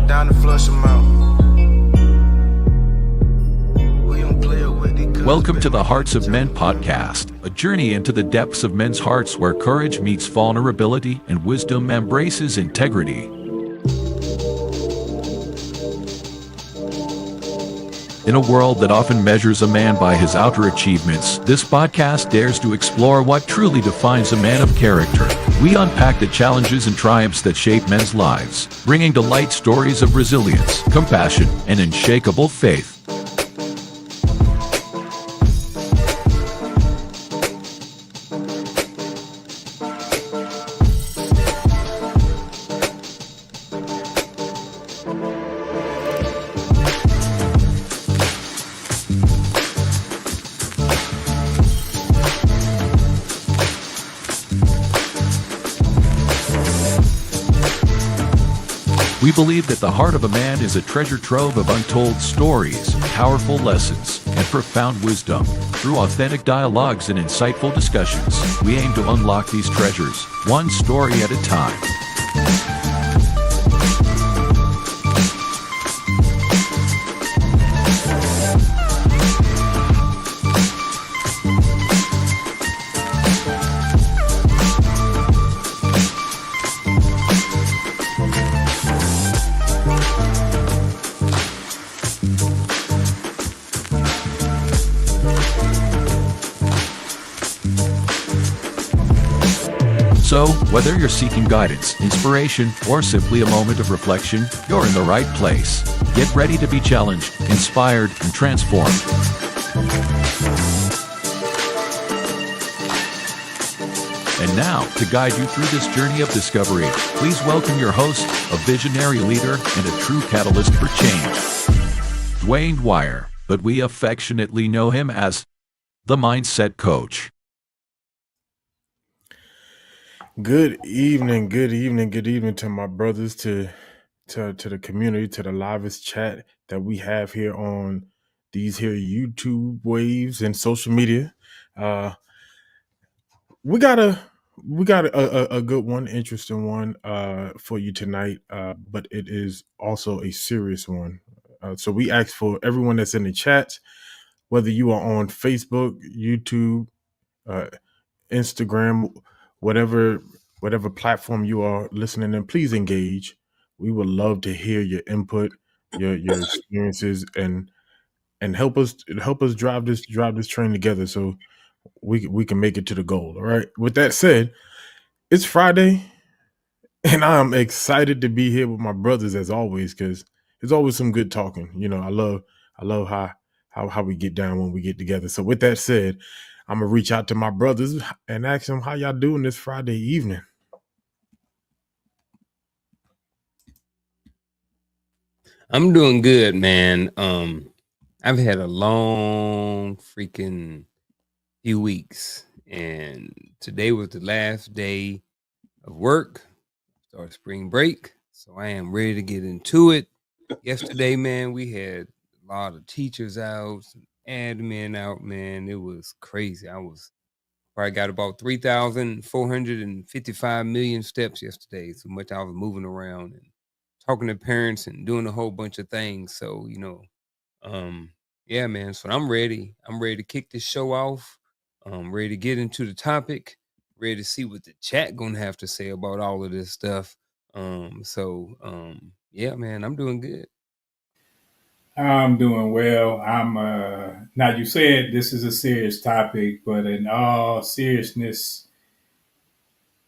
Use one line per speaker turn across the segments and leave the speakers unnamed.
down and flush them out. We don't play with it.
Welcome to the Hearts of Men podcast, a journey into the depths of men's hearts where courage meets vulnerability and wisdom embraces integrity. In a world that often measures a man by his outer achievements, this podcast dares to explore what truly defines a man of character. We unpack the challenges and triumphs that shape men's lives, bringing to light stories of resilience, compassion, and unshakable faith. We believe that the heart of a man is a treasure trove of untold stories, powerful lessons, and profound wisdom. Through authentic dialogues and insightful discussions, we aim to unlock these treasures, one story at a time. So, whether you're seeking guidance, inspiration, or simply a moment of reflection, you're in the right place. Get ready to be challenged, inspired, and transformed. And now, to guide you through this journey of discovery, please welcome your host, a visionary leader and a true catalyst for change, Dwayne Dwyer, but we affectionately know him as the Mindset Coach.
Good evening to my brothers, to the community, to the livest chat that we have here on these here YouTube waves and social media. We got a good one, interesting one for you tonight, but it is also a serious one. So we ask for everyone that's in the chat, whether you are on Facebook, YouTube, Instagram, whatever platform you are listening in, please engage. We would love to hear your input, your experiences, and help us drive this train together so we can make it to the goal. All right. With that said, it's Friday, and I'm excited to be here with my brothers as always, because there's always some good talking. You know, I love how we get down when we get together. So with that said, I'm gonna reach out to my brothers and ask them how y'all doing this Friday evening.
I'm doing good, man. I've had a long freaking few weeks, and today was the last day of work. Start spring break, so I am ready to get into it. Yesterday, man, we had a lot of teachers out, some admin out, man. It was crazy. I probably got about 3,455 million steps yesterday. So much I was moving around and talking to parents and doing a whole bunch of things. So, yeah, man. So I'm ready. I'm ready to kick this show off. I'm ready to get into the topic. Ready to see what the chat gonna have to say about all of this stuff. Yeah, man, I'm doing good.
I'm doing well. I'm now you said this is a serious topic, but in all seriousness,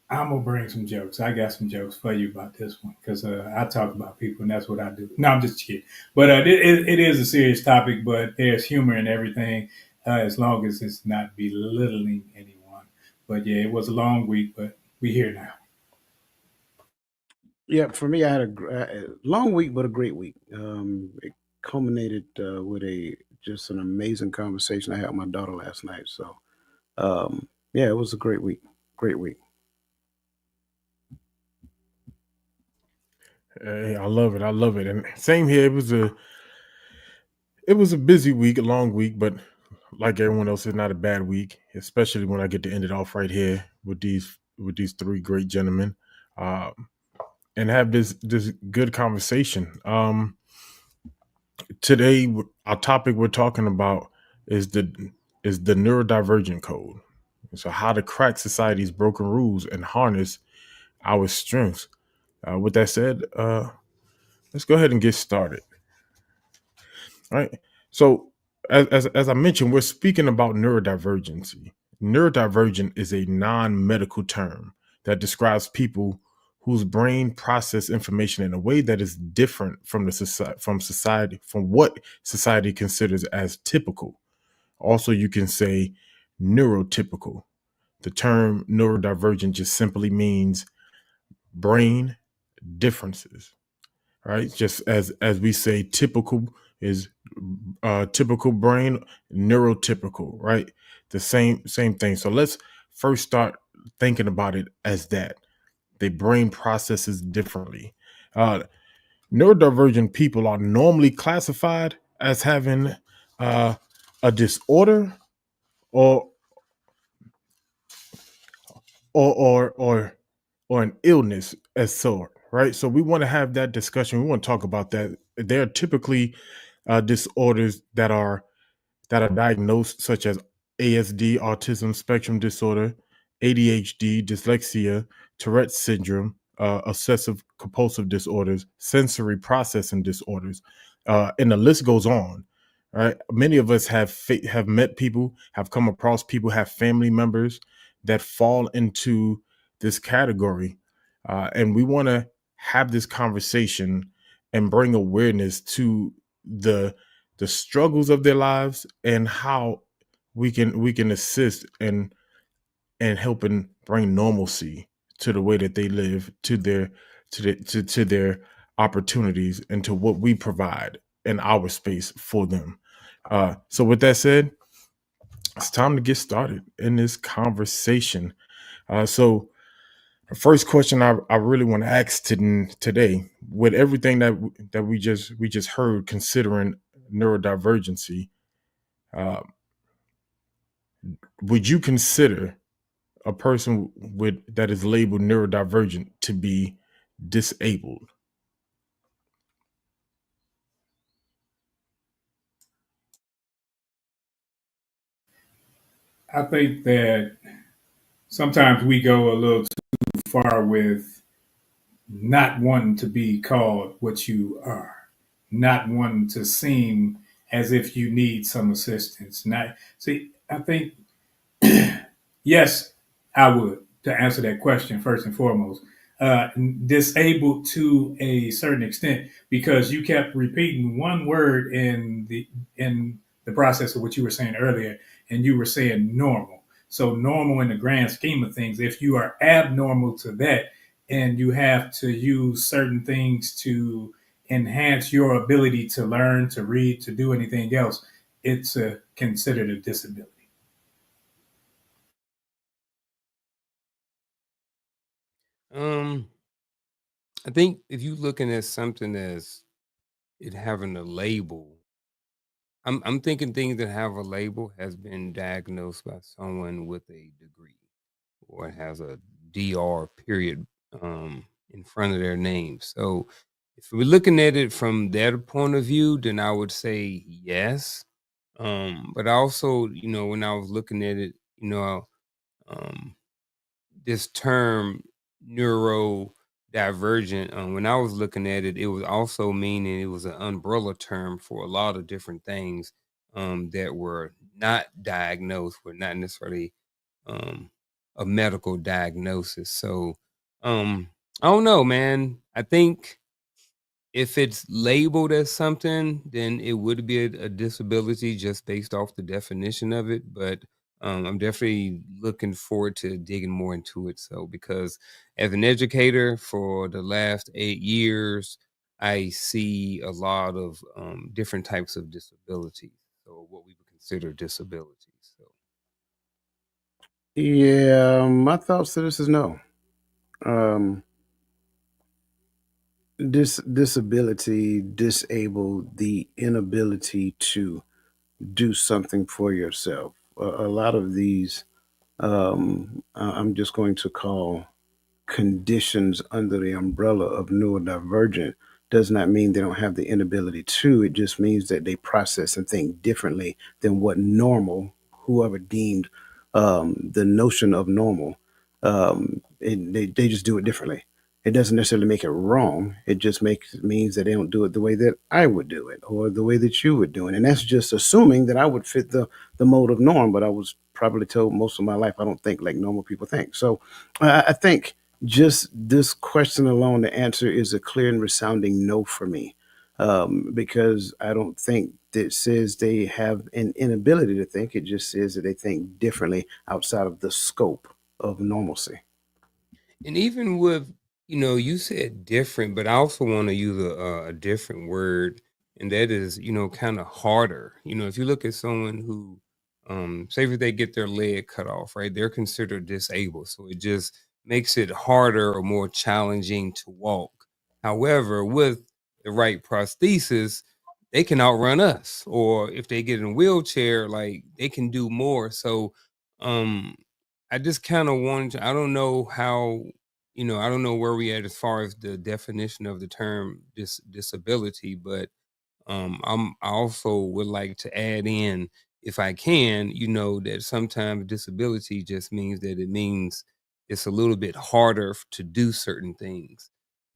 I'm gonna bring some jokes. I got some jokes for you about this one because I talk about people, and that's what I do. No, I'm just kidding. But it is a serious topic, but there's humor in everything, as long as it's not belittling anyone. But yeah, it was a long week, but we're here now.
Yeah, for me, I had a long week, but a great week. It culminated with just an amazing conversation I had with my daughter last night. So, yeah, it was a great week. Great week.
Hey, I love it. And same here. It was a busy week, a long week, but like everyone else, it's not a bad week, especially when I get to end it off right here with these three great gentlemen. and have this good conversation. Today, our topic we're talking about is the neurodivergent code. So, how to crack society's broken rules and harness our strengths. With that said, let's go ahead and get started. All right. So, as I mentioned, we're speaking about neurodivergency. Neurodivergent is a non-medical term that describes people whose brain process information in a way that is different from from what society considers as typical. Also, you can say neurotypical. The term neurodivergent just simply means brain differences, right? Just as we say, typical is typical brain, neurotypical, right? The same thing. So let's first start thinking about it as that the brain processes differently. Uh, Neurodivergent people are normally classified as having uh, a disorder or or or or or an illness as sort, right? So we want to have that discussion. We want to talk about that. There are typically disorders that are diagnosed, such as ASD, autism spectrum disorder, ADHD, dyslexia, Tourette's syndrome, obsessive compulsive disorders, sensory processing disorders, and the list goes on. Right? Many of us have met people, have come across people, have family members that fall into this category, and we want to have this conversation and bring awareness to the the struggles of their lives and how we can assist and helping bring normalcy to the way that they live, to their opportunities, and to what we provide in our space for them. So with that said, it's time to get started in this conversation. So the first question I really want to ask today, with everything that we just heard, considering neurodivergency, uh, would you consider a person with that is labeled neurodivergent to be disabled?
I think that sometimes we go a little too far with not wanting to be called what you are, not wanting to seem as if you need some assistance. Not see, I think yes, I would to answer that question first and foremost. Uh, Disabled to a certain extent because you kept repeating one word in the process of what you were saying earlier, and you were saying normal. So normal in the grand scheme of things, if you are abnormal to that, and you have to use certain things to enhance your ability to learn, to read, to do anything else, it's considered a disability.
Um, I think if you looking at something as it having a label, I'm thinking things that have a label has been diagnosed by someone with a degree or has a DR period in front of their name. So if we're looking at it from that point of view, then I would say yes. But also, when I was looking at it, um, this term neurodivergent, when I was looking at it, it was also meaning it was an umbrella term for a lot of different things that were not diagnosed, were not necessarily um, a medical diagnosis. So I don't know, man. I think if it's labeled as something, then it would be a disability just based off the definition of it. But I'm definitely looking forward to digging more into it. So, because as an educator for the last 8 years, I see a lot of different types of disabilities. So, what we would consider disabilities. So,
Yeah, my thoughts to this is no. Um, this disability, disabled, the inability to do something for yourself. A lot of these, I'm just going to call conditions under the umbrella of neurodivergent does not mean they don't have the inability to. It just means that they process and think differently than what normal, whoever deemed the notion of normal, they just do it differently. It doesn't necessarily make it wrong. It just means that they don't do it the way that I would do it or the way that you would do it. And that's just assuming that I would fit the mode of norm. But I was probably told most of my life I don't think like normal people think. So I think just this question alone, the answer is a clear and resounding no for me, because I don't think that says they have an inability to think. It just says that they think differently outside of the scope of normalcy.
And even with, you said different, but I also want to use a different word, and that is, kind of harder. If you look at someone who, say if they get their leg cut off, right, they're considered disabled. So it just makes it harder or more challenging to walk. However, with the right prosthesis, they can outrun us. Or if they get in a wheelchair, like they can do more. So um I just kind of wanted to, I don't know how, I don't know where we at as far as the definition of the term disability, but I also would like to add in, if I can, that sometimes disability just means that it means it's a little bit harder to do certain things,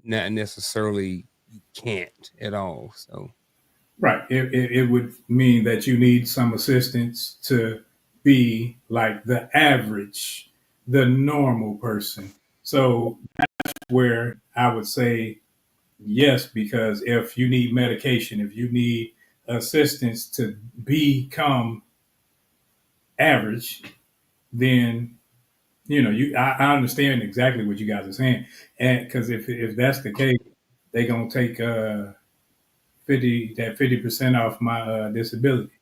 not necessarily you can't at all. So
Right. It would mean that you need some assistance to be like the average, the normal person. So that's where I would say yes, because if you need medication, if you need assistance to become average, then I understand exactly what you guys are saying, and because if that's the case, they're gonna take 50% off my disability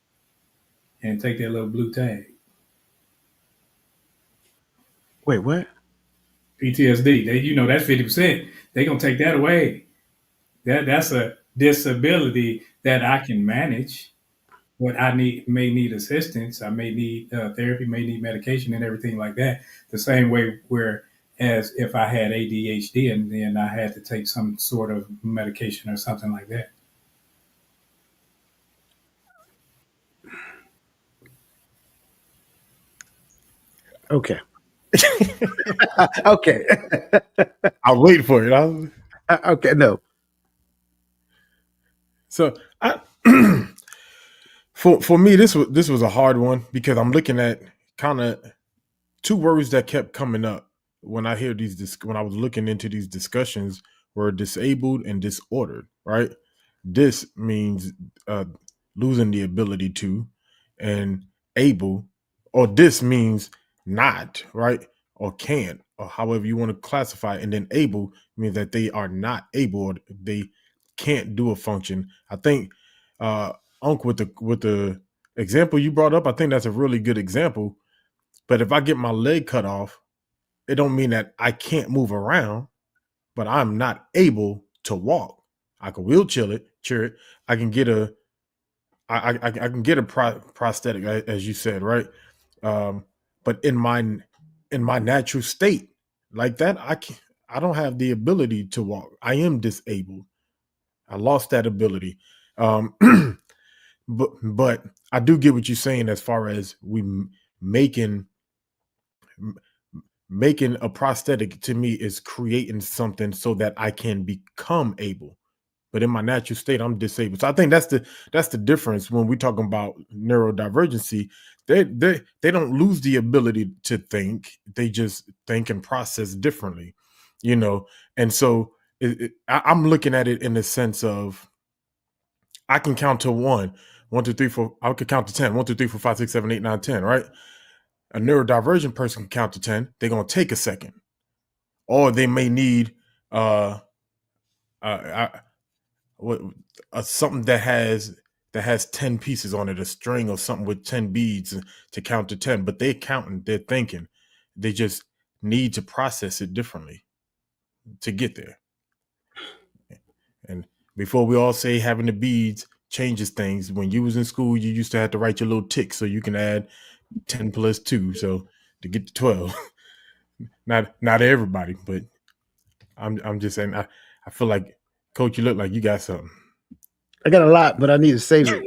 and take that little blue tag.
Wait, what?
PTSD. That's 50%. They're gonna take that away. That's a disability that I can manage. But may need assistance. I may need therapy, may need medication, and everything like that. The same way where as if I had ADHD and then I had to take some sort of medication or something like that.
Okay. Okay.
I'll wait for it.
Okay. No.
So I, for me, this was a hard one because I'm looking at kind of two words that kept coming up when I hear when I was looking into these discussions were disabled and disordered, right? Dis means losing the ability to, and able, or dis means not, right? Or can't, or however you want to classify it. And then able means that they are not able, or they can't do a function. I think Unc, with the example you brought up, I think that's a really good example. But if I get my leg cut off, it don't mean that I can't move around, but I'm not able to walk. I can wheelchair it. I can get I can get a prosthetic, as you said, right? But in my natural state, like that, I don't have the ability to walk. I am disabled. I lost that ability. Um, but I do get what you're saying as far as making making a prosthetic to me is creating something so that I can become able. But in my natural state, I'm disabled. So I think that's the difference when we're talking about neurodivergency. They don't lose the ability to think. They just think and process differently, you know. And so I'm looking at it in the sense of I can count to one, two, three, four. I could count to 10. 1, 2, 3, 4, 5, 6, 7, 8, 9, 10. Right? A neurodivergent person can count to 10. They're gonna take a second, or they may need uh, what something that has 10 pieces on it, a string or something with 10 beads to count to 10, but they're counting, they're thinking. They just need to process it differently to get there. And before we all say having the beads changes things, when you was in school, you used to have to write your little tick so you can add 10 plus 2, so to get to 12. Not everybody, but I'm just saying. I feel like, Coach, you look like you got something.
I got a lot, but I need to save it.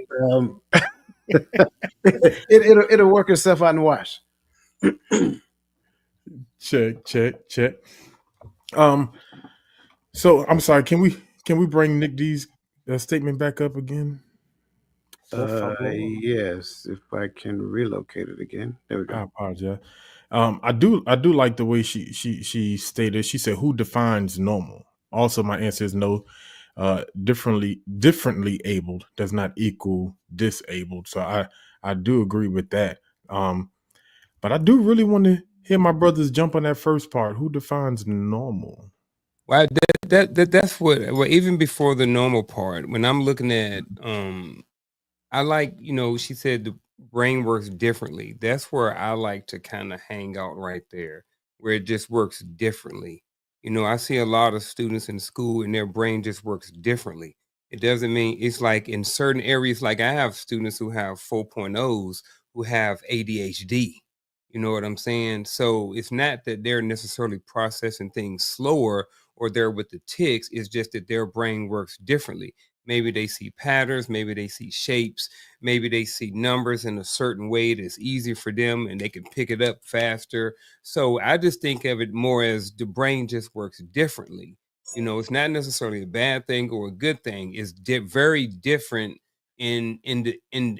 It'll work itself out in the wash.
Check. So I'm sorry. Can we bring Nick D's statement back up again? Por favor.
Yes, if I can relocate it again. There we
I
go.
apologize. I do like the way she stated. She said, "Who defines normal?" Also, my answer is no. Differently abled does not equal disabled. So I do agree with that. But I do really want to hear my brothers jump on that first part. Who defines normal?
Well, that's what. Well, even before the normal part, when I'm looking at, I like, she said the brain works differently. That's where I like to kind of hang out right there, where it just works differently. I see a lot of students in school and their brain just works differently. It doesn't mean it's like in certain areas, like I have students who have 4.0s who have ADHD. You know what I'm saying? So it's not that they're necessarily processing things slower or they're with the ticks. It's just that their brain works differently. Maybe they see patterns, maybe they see shapes, maybe they see numbers in a certain way that's easy for them and they can pick it up faster. So I just think of it more as the brain just works differently. It's not necessarily a bad thing or a good thing. It's very different in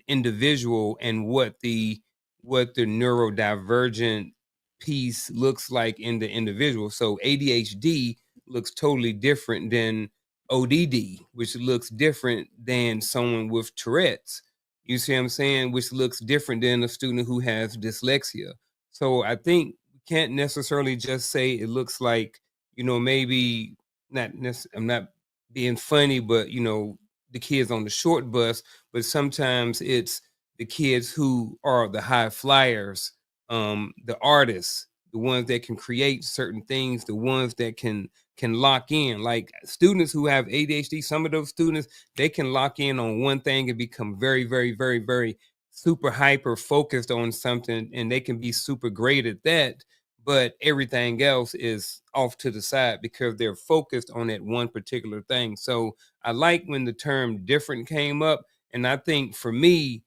individual and what the neurodivergent piece looks like in the individual. So ADHD looks totally different than ODD, which looks different than someone with Tourette's. You see what I'm saying? Which looks different than a student who has dyslexia. So I think we can't necessarily just say it looks like, maybe I'm not being funny, but the kids on the short bus, but sometimes it's the kids who are the high flyers, the artists, the ones that can create certain things, the ones that can lock in. Like students who have ADHD, some of those students, they can lock in on one thing and become very, very, very, very super hyper focused on something, and they can be super great at that. But everything else is off to the side because they're focused on that one particular thing. So I like when the term different came up. And I think for me,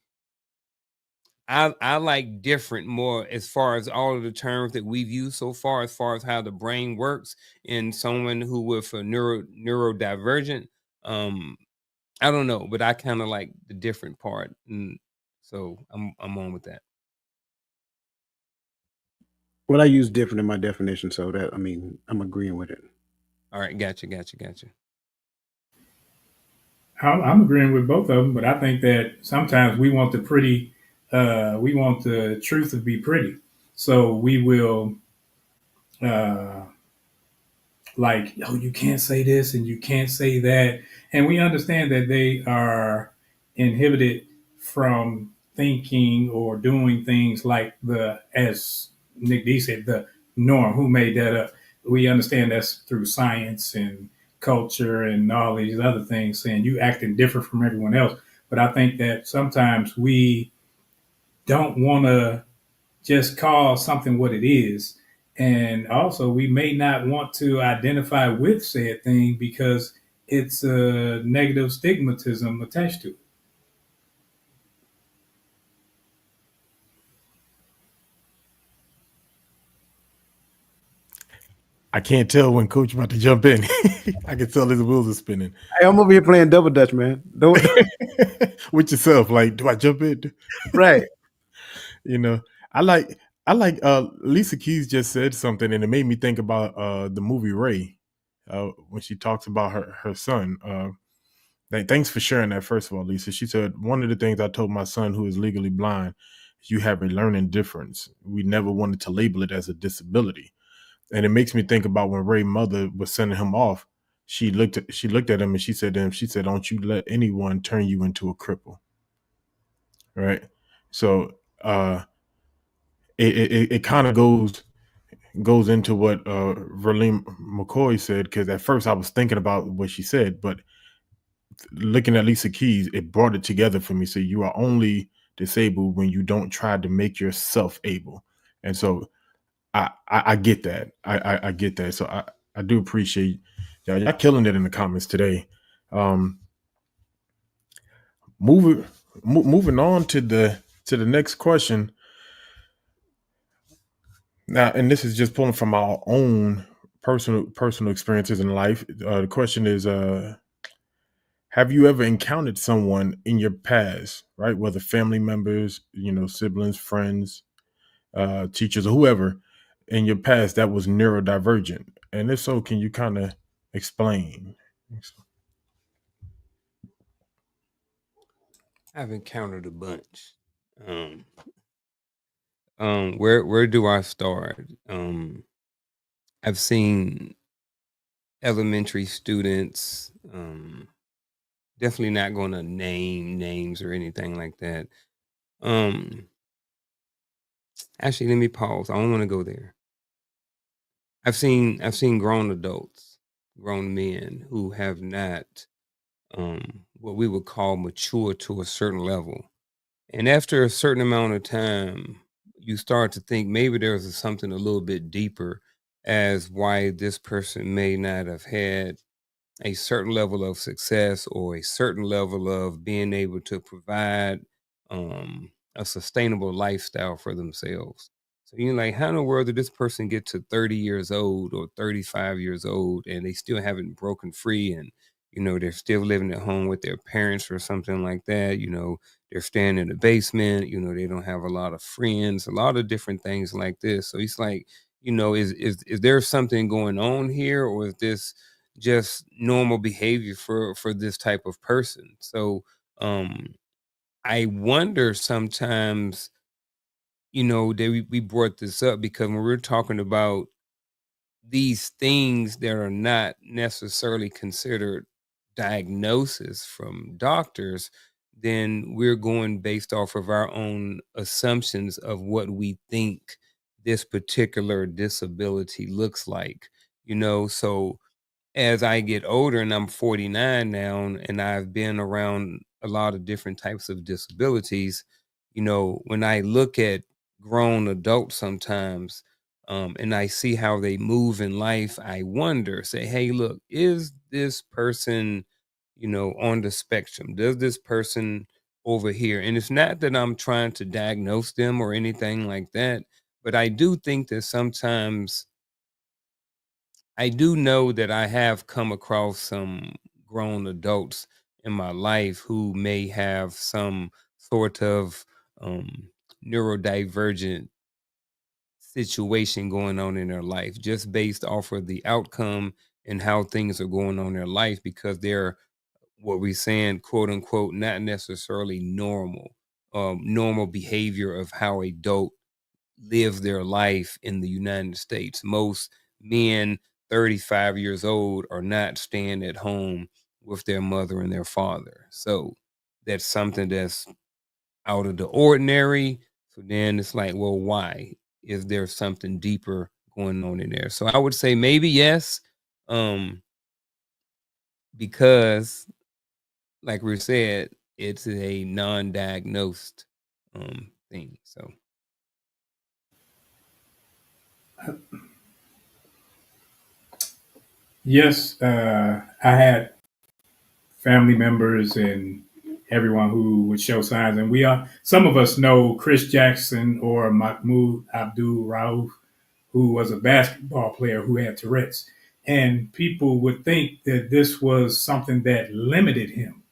I like different more as far as all of the terms that we've used so far, as far as how the brain works in someone who with a neurodivergent. I don't know, but I kind of like the different part, and so I'm on with that.
Well, I use different in my definition, so I'm agreeing with it.
All right, gotcha.
I'm agreeing with both of them, but I think that sometimes we want the pretty, we want the truth to be pretty. So we will, uh, like, oh, you can't say this and you can't say that. And we understand that they are inhibited from thinking or doing things like as Nick D said, the norm. Who made that up? We understand that's through science and culture and all these other things, saying you acting different from everyone else. But I think that sometimes we don't want to just call something what it is. And also, we may not want to identify with said thing because it's a negative stigmatism attached to it.
I can't tell when Coach about to jump in. I can tell his wheels are spinning.
Hey, I'm over here playing double dutch, man. Don't
With yourself, like, do I jump in?
right.
You know, I like Lisa Keys just said something, and it made me think about the movie Ray, when she talks about her son. Thanks for sharing that, first of all, Lisa. She said, one of the things I told my son, who is legally blind, is you have a learning difference. We never wanted to label it as a disability. And it makes me think about when Ray's mother was sending him off. She looked at him and she said to him, she said, "Don't you let anyone turn you into a cripple." Right. So it kind of goes into what Verlene McCoy said, because at first I was thinking about what she said, but looking at Lisa Keys, it brought it together for me. So you are only disabled when you don't try to make yourself able. And so I get that. I get that. So I do appreciate y'all killing it in the comments today. Um, moving on to the next question. Now, and this is just pulling from our own personal experiences in life. The question is, have you ever encountered someone in your past, right? Whether family members, siblings, friends, teachers, or whoever in your past that was neurodivergent? And if so, can you kind of explain?
I've encountered a bunch. Um, where do I start? I've seen elementary students. Definitely not going to name names or anything like that. Actually, let me pause. I don't want to go there. I've seen grown adults, grown men who have not what we would call mature to a certain level. And after a certain amount of time, you start to think maybe there's something a little bit deeper as why this person may not have had a certain level of success or a certain level of being able to provide a sustainable lifestyle for themselves. So you're like, how in the world did this person get to 30 years old or 35 years old and they still haven't broken free, and they're still living at home with their parents or something like that. They're staying in the basement. They don't have a lot of friends, a lot of different things like this. So it's like, is there something going on here, or is this just normal behavior for this type of person? So um I wonder sometimes, that we brought this up because when we're talking about these things that are not necessarily considered diagnosis from doctors, then we're going based off of our own assumptions of what we think this particular disability looks like. So as I get older, and I'm 49 now, and I've been around a lot of different types of disabilities, when I look at grown adults sometimes, and I see how they move in life, I wonder, say, hey, look, is this person, on the spectrum? Does this person over here? And it's not that I'm trying to diagnose them or anything like that, but I do think that sometimes I do know that I have come across some grown adults in my life who may have some sort of neurodivergent situation going on in their life, just based off of the outcome and how things are going on in their life, because they're what we're saying, quote unquote, not necessarily normal behavior of how adult live their life in the United States. Most men 35 years old are not staying at home with their mother and their father. So that's something that's out of the ordinary. So then it's like, well, why? Is there something deeper going on in there? So I would say maybe yes, because like we said, it's a non-diagnosed thing. So
Yes, I had family members and everyone who would show signs. And we are, some of us know Chris Jackson or Mahmoud Abdul Rauf, who was a basketball player who had Tourette's. And people would think that this was something that limited him.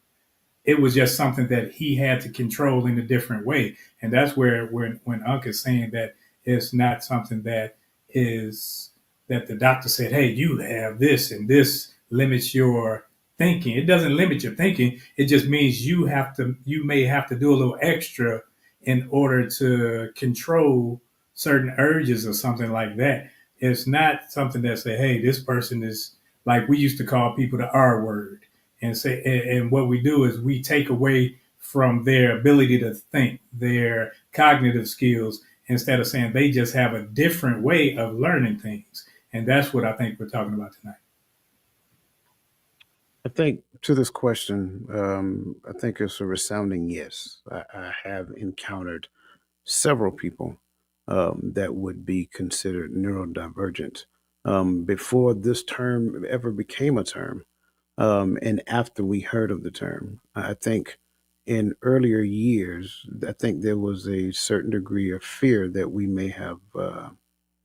It was just something that he had to control in a different way. And that's where when Unc is saying that it's not something that is that the doctor said, hey, you have this and this limits your thinking. It doesn't limit your thinking. It just means you may have to do a little extra in order to control certain urges or something like that. It's not something that say, hey, this person is like we used to call people the R word and say, and what we do is we take away from their ability to think, their cognitive skills, instead of saying they just have a different way of learning things. And that's what I think we're talking about tonight.
I think to this question, I think it's a resounding yes. I have encountered several people that would be considered neurodivergent. before this term ever became a term, and after we heard of the term. I think in earlier years, I think there was a certain degree of fear that we may have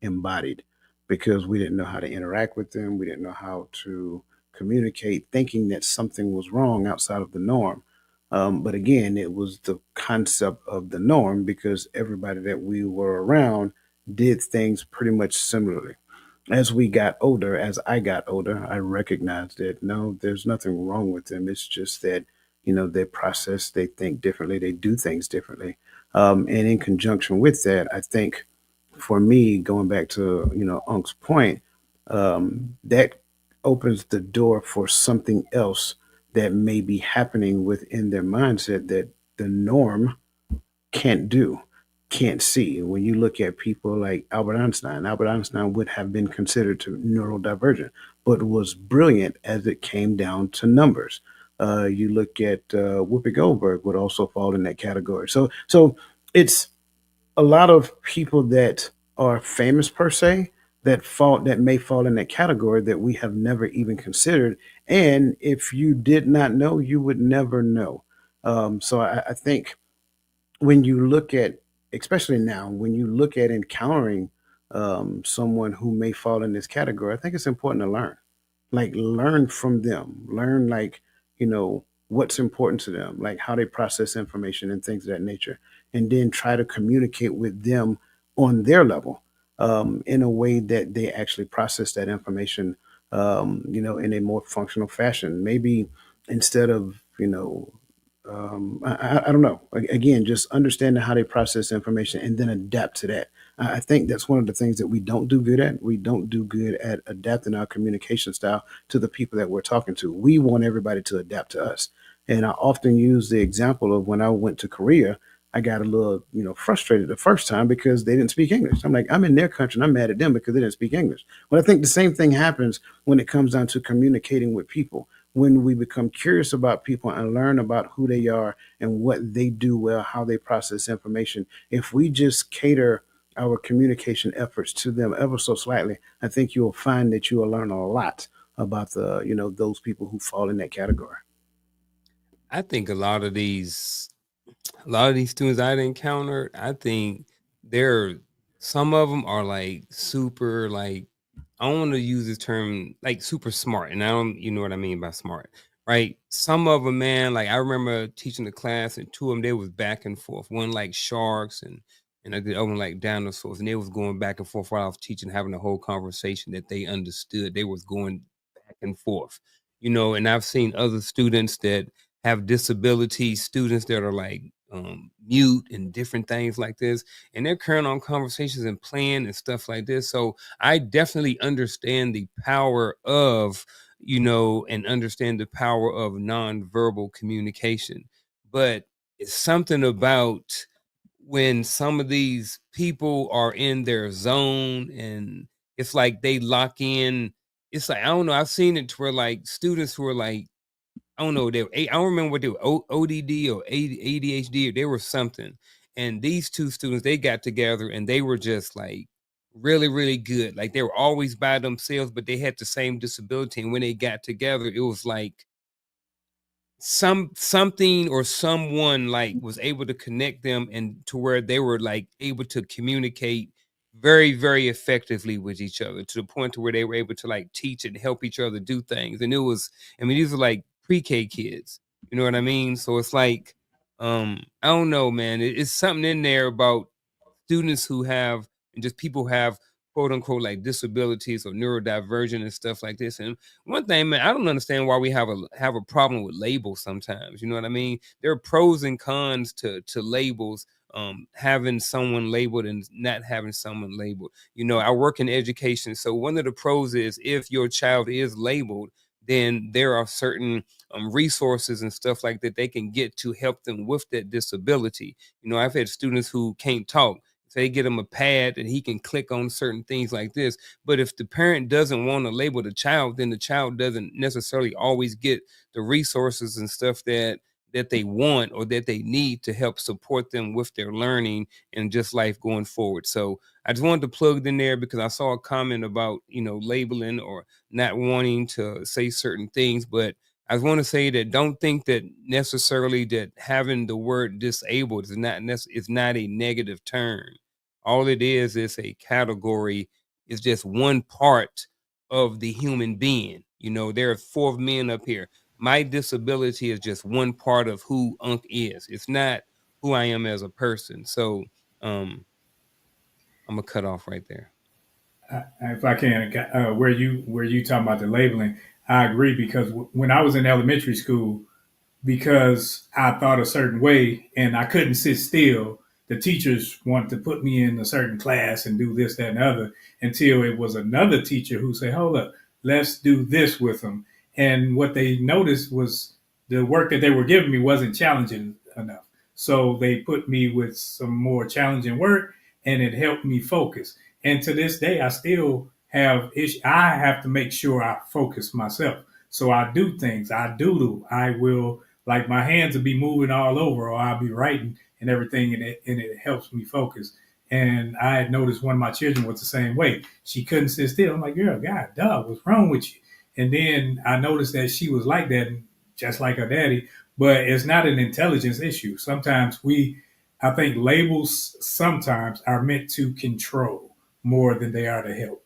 embodied because we didn't know how to interact with them. We didn't know how to communicate, thinking that something was wrong outside of the norm. But again, it was the concept of the norm because everybody that we were around did things pretty much similarly. As we got older, as I got older, I recognized that no, there's nothing wrong with them. It's just that, they process, they think differently, they do things differently. And in conjunction with that, I think for me, going back to, Unc's point, that opens the door for something else that may be happening within their mindset that the norm can't do, can't see. When you look at people like Albert Einstein would have been considered to neurodivergent, but was brilliant as it came down to numbers. You look at Whoopi Goldberg would also fall in that category. So it's a lot of people that are famous per se that may fall in that category that we have never even considered. And if you did not know, you would never know. So I think when you look at, especially now, when you look at encountering someone who may fall in this category, I think it's important to learn, like learn from them, learn like, what's important to them, like how they process information and things of that nature, and then try to communicate with them on their level in a way that they actually process that information, in a more functional fashion. Maybe instead of, I don't know. Again, just understanding how they process information and then adapt to that. I think that's one of the things that we don't do good at. We don't do good at adapting our communication style to the people that we're talking to. We want everybody to adapt to us. And I often use the example of when I went to Korea, I got a little, frustrated the first time because they didn't speak English. I'm like, I'm in their country and I'm mad at them because they didn't speak English. Well, I think the same thing happens when it comes down to communicating with people. When we become curious about people and learn about who they are and what they do well, how they process information, if we just cater our communication efforts to them ever so slightly, I think you'll find that you will learn a lot about those people who fall in that category.
I think a lot of these students I've encountered, I think they're some of them are like super like I don't want to use this term like super smart, and I don't you know what I mean by smart, right? Some of them, man, like I remember teaching the class, and two of them they was back and forth. One like sharks, and the other one like dinosaurs, and they was going back and forth while I was teaching, having a whole conversation that they understood. They was going back and forth, and I've seen other students that have disabilities, students that are like mute and different things like this, and they're carrying on conversations and playing and stuff like this. So I definitely understand the power of, and understand the power of nonverbal communication. But it's something about when some of these people are in their zone and it's like they lock in. It's like, I don't know. I've seen it to where like students who are like, I don't know. I don't remember what they were, ODD or ADHD, or they were something. And these two students, they got together and they were just like really, really good. Like they were always by themselves, but they had the same disability. And when they got together, it was like something or someone like was able to connect them and to where they were like able to communicate very, very effectively with each other, to the point to where they were able to like teach and help each other do things. And it was, I mean, these are like pre-K kids, you know what I mean? So it's like, I don't know, man. It's something in there about students who have and just people who have quote unquote like disabilities or neurodivergent and stuff like this. And one thing, man, I don't understand why we have a problem with labels sometimes. You know what I mean? There are pros and cons to labels. Having someone labeled and not having someone labeled. I work in education, so one of the pros is if your child is labeled, then there are certain resources and stuff like that they can get to help them with that disability. I've had students who can't talk. So they get him a pad and he can click on certain things like this. But if the parent doesn't want to label the child, then the child doesn't necessarily always get the resources and stuff that they want or that they need to help support them with their learning and just life going forward. So I just wanted to plug in there because I saw a comment about, labeling or not wanting to say certain things, but I want to say that don't think that necessarily that having the word disabled is not a negative term. All it is a category, is just one part of the human being. There are four men up here. My disability is just one part of who Unc is. It's not who I am as a person. So I'm gonna cut off right there.
If I can, where you talking about the labeling, I agree because when I was in elementary school, because I thought a certain way and I couldn't sit still. The teachers wanted to put me in a certain class and do this, that, and the other until it was another teacher who said, hold up, let's do this with them. And what they noticed was the work that they were giving me wasn't challenging enough. So they put me with some more challenging work and it helped me focus. And to this day, I still have issues. I have to make sure I focus myself. So I do things. I doodle. I will, like, my hands will be moving all over, or I'll be writing and everything, and it helps me focus. And I had noticed one of my children was the same way. She couldn't sit still. I'm like, girl, God, dog, what's wrong with you? And then I noticed that she was like that, just like her daddy. But it's not an intelligence issue. Sometimes I think labels sometimes are meant to control more than they are to help.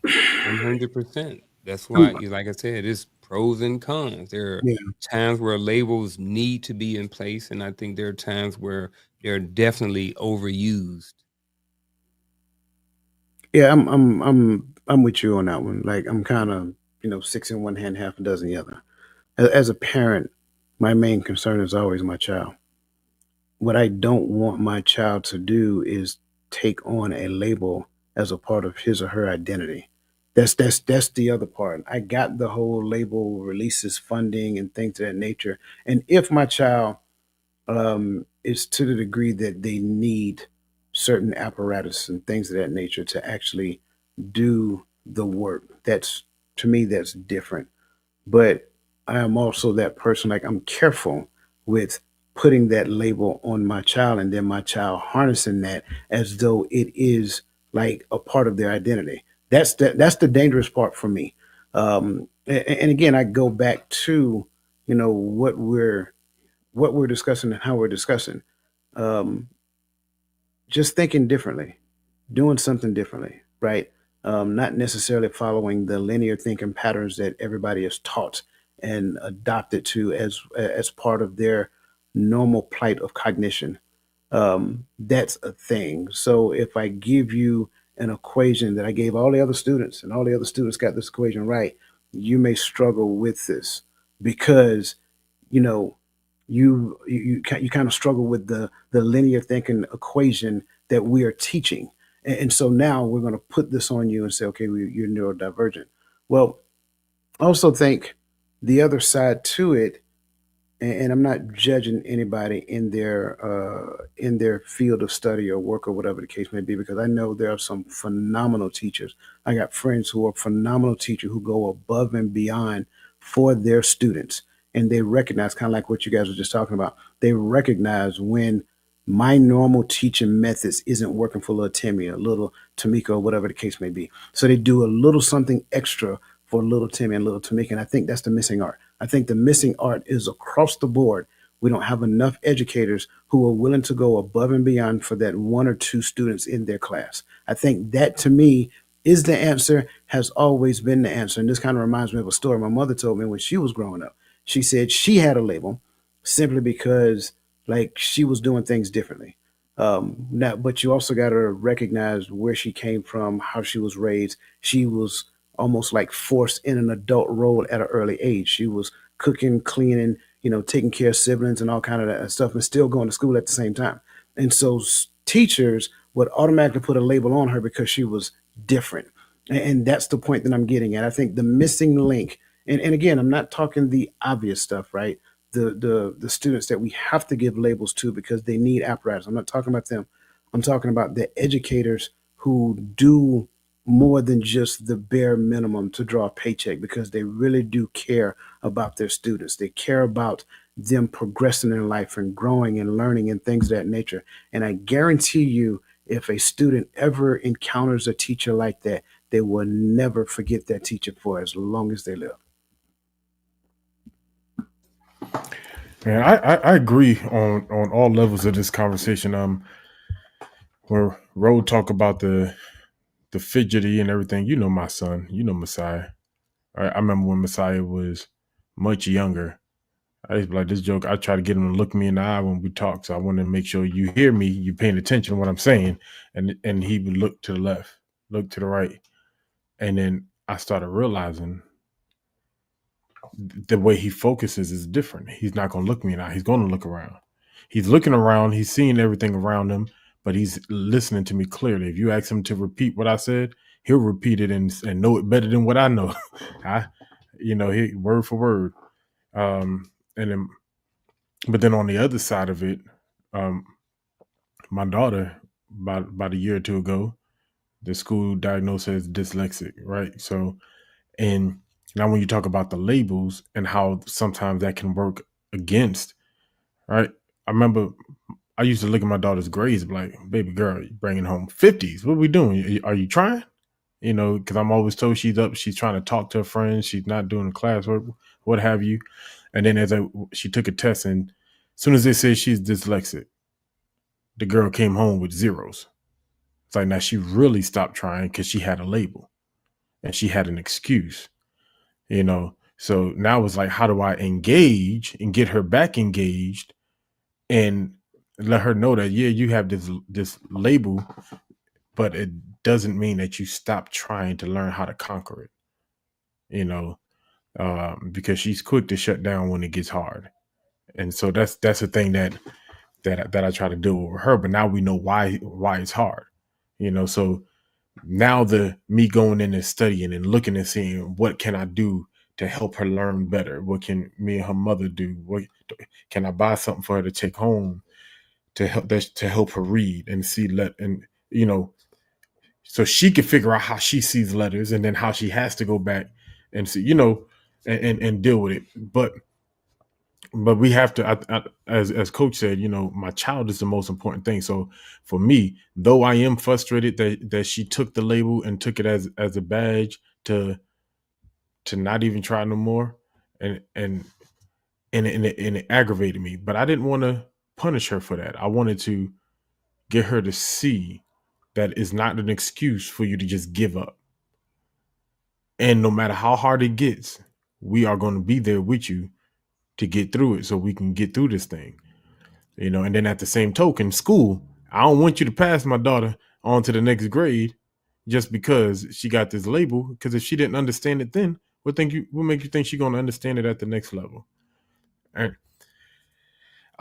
100%. That's why,
Um,
like I said, it's pros and cons. There are
yeah,
times where labels need to be in place, and I think there are times where they're definitely overused.
yeah, I'm with you on that one. Like I'm kind of six in one hand, half a dozen the other. As a parent, my main concern is always my child. What I don't want my child to do is take on a label as a part of his or her identity. That's the other part. I got the whole label releases funding and things of that nature. And if my child is to the degree that they need certain apparatus and things of that nature to actually do the work, that's to me that's different. But I am also that person, like I'm careful with putting that label on my child and then my child harnessing that as though it is like a part of their identity. That's the dangerous part for me. And again, I go back to what we're discussing and how we're discussing. Um, just thinking differently, doing something differently, right? Not necessarily following the linear thinking patterns that everybody is taught and adopted to as part of their normal plight of cognition. That's a thing. So if I give you an equation that I gave all the other students, and all the other students got this equation right, you may struggle with this because you know you kind of struggle with the linear thinking equation that we are teaching. And so now we're going to put this on you and say, okay, you're neurodivergent. Well, I also think the other side to it, and I'm not judging anybody in their field of study or work or whatever the case may be, because I know there are some phenomenal teachers. I got friends who are phenomenal teachers who go above and beyond for their students, and they recognize, kind of like what you guys were just talking about. They recognize when my normal teaching methods isn't working for little Timmy or little Tamika or whatever the case may be. So they do a little something extra for little Timmy and little Tamika, and I think that's the missing art. I think the missing art is across the board. We don't have enough educators who are willing to go above and beyond for that one or two students in their class. I think that to me is the answer, has always been the answer. And this kind of reminds me of a story my mother told me when she was growing up. She said she had a label simply because like she was doing things differently. Now, but you also got to recognize where she came from, how she was raised. She was almost like forced in an adult role at an early age. She was cooking, cleaning, taking care of siblings and all kind of that stuff, and still going to school at the same time. And so teachers would automatically put a label on her because she was different. And that's the point that I'm getting at. I think the missing link, and again, I'm not talking the obvious stuff, right? The students that we have to give labels to because they need apparatus. I'm not talking about them. I'm talking about the educators who do more than just the bare minimum to draw a paycheck, because they really do care about their students. They care about them progressing in life and growing and learning and things of that nature. And I guarantee you, if a student ever encounters a teacher like that, they will never forget that teacher for as long as they live.
Man, I agree on all levels of this conversation. Where Road talk about the fidgety and everything. You know my son. You know Messiah. I remember when Messiah was much younger. I used to be like this joke. I try to get him to look me in the eye when we talk. So I want to make sure you hear me, you paying attention to what I'm saying. And he would look to the left, look to the right. And then I started realizing the way he focuses is different. He's not going to look me in the eye. He's going to look around. He's looking around. He's seeing everything around him, but he's listening to me clearly. If you ask him to repeat what I said, he'll repeat it and know it better than what I know. He word for word. And then, but then on the other side of it, my daughter, about a year or two ago, the school diagnosed her as dyslexic, right? So, and now when you talk about the labels and how sometimes that can work against, right? I remember I used to look at my daughter's grades, like, baby girl, you're bringing home 50s. What are we doing? Are you trying? Because I'm always told she's up, she's trying to talk to her friends, she's not doing the classwork, what have you. And then she took a test, and as soon as they said she's dyslexic, the girl came home with zeros. It's like, now she really stopped trying because she had a label and she had an excuse, So now it's like, how do I engage and get her back engaged and let her know that, yeah, you have this label, but it doesn't mean that you stop trying to learn how to conquer it, because she's quick to shut down when it gets hard. And so that's the thing that I try to do with her. But now we know why it's hard, so now me going in and studying and looking and seeing what can I do to help her learn better? What can me and her mother do? What can I buy something for her to take home to help her read and see so she can figure out how she sees letters and then how she has to go back and see, and deal with it. But we have to, as Coach said, my child is the most important thing. So for me, though I am frustrated that she took the label and took it as a badge to not even try no more, and it aggravated me. But I didn't want to punish her for that. I wanted to get her to see that it's not an excuse for you to just give up. And no matter how hard it gets, we are going to be there with you to get through it so we can get through this thing. And then at the same token, school, I don't want you to pass my daughter on to the next grade just because she got this label. Because if she didn't understand it then, what make you think she's going to understand it at the next level? And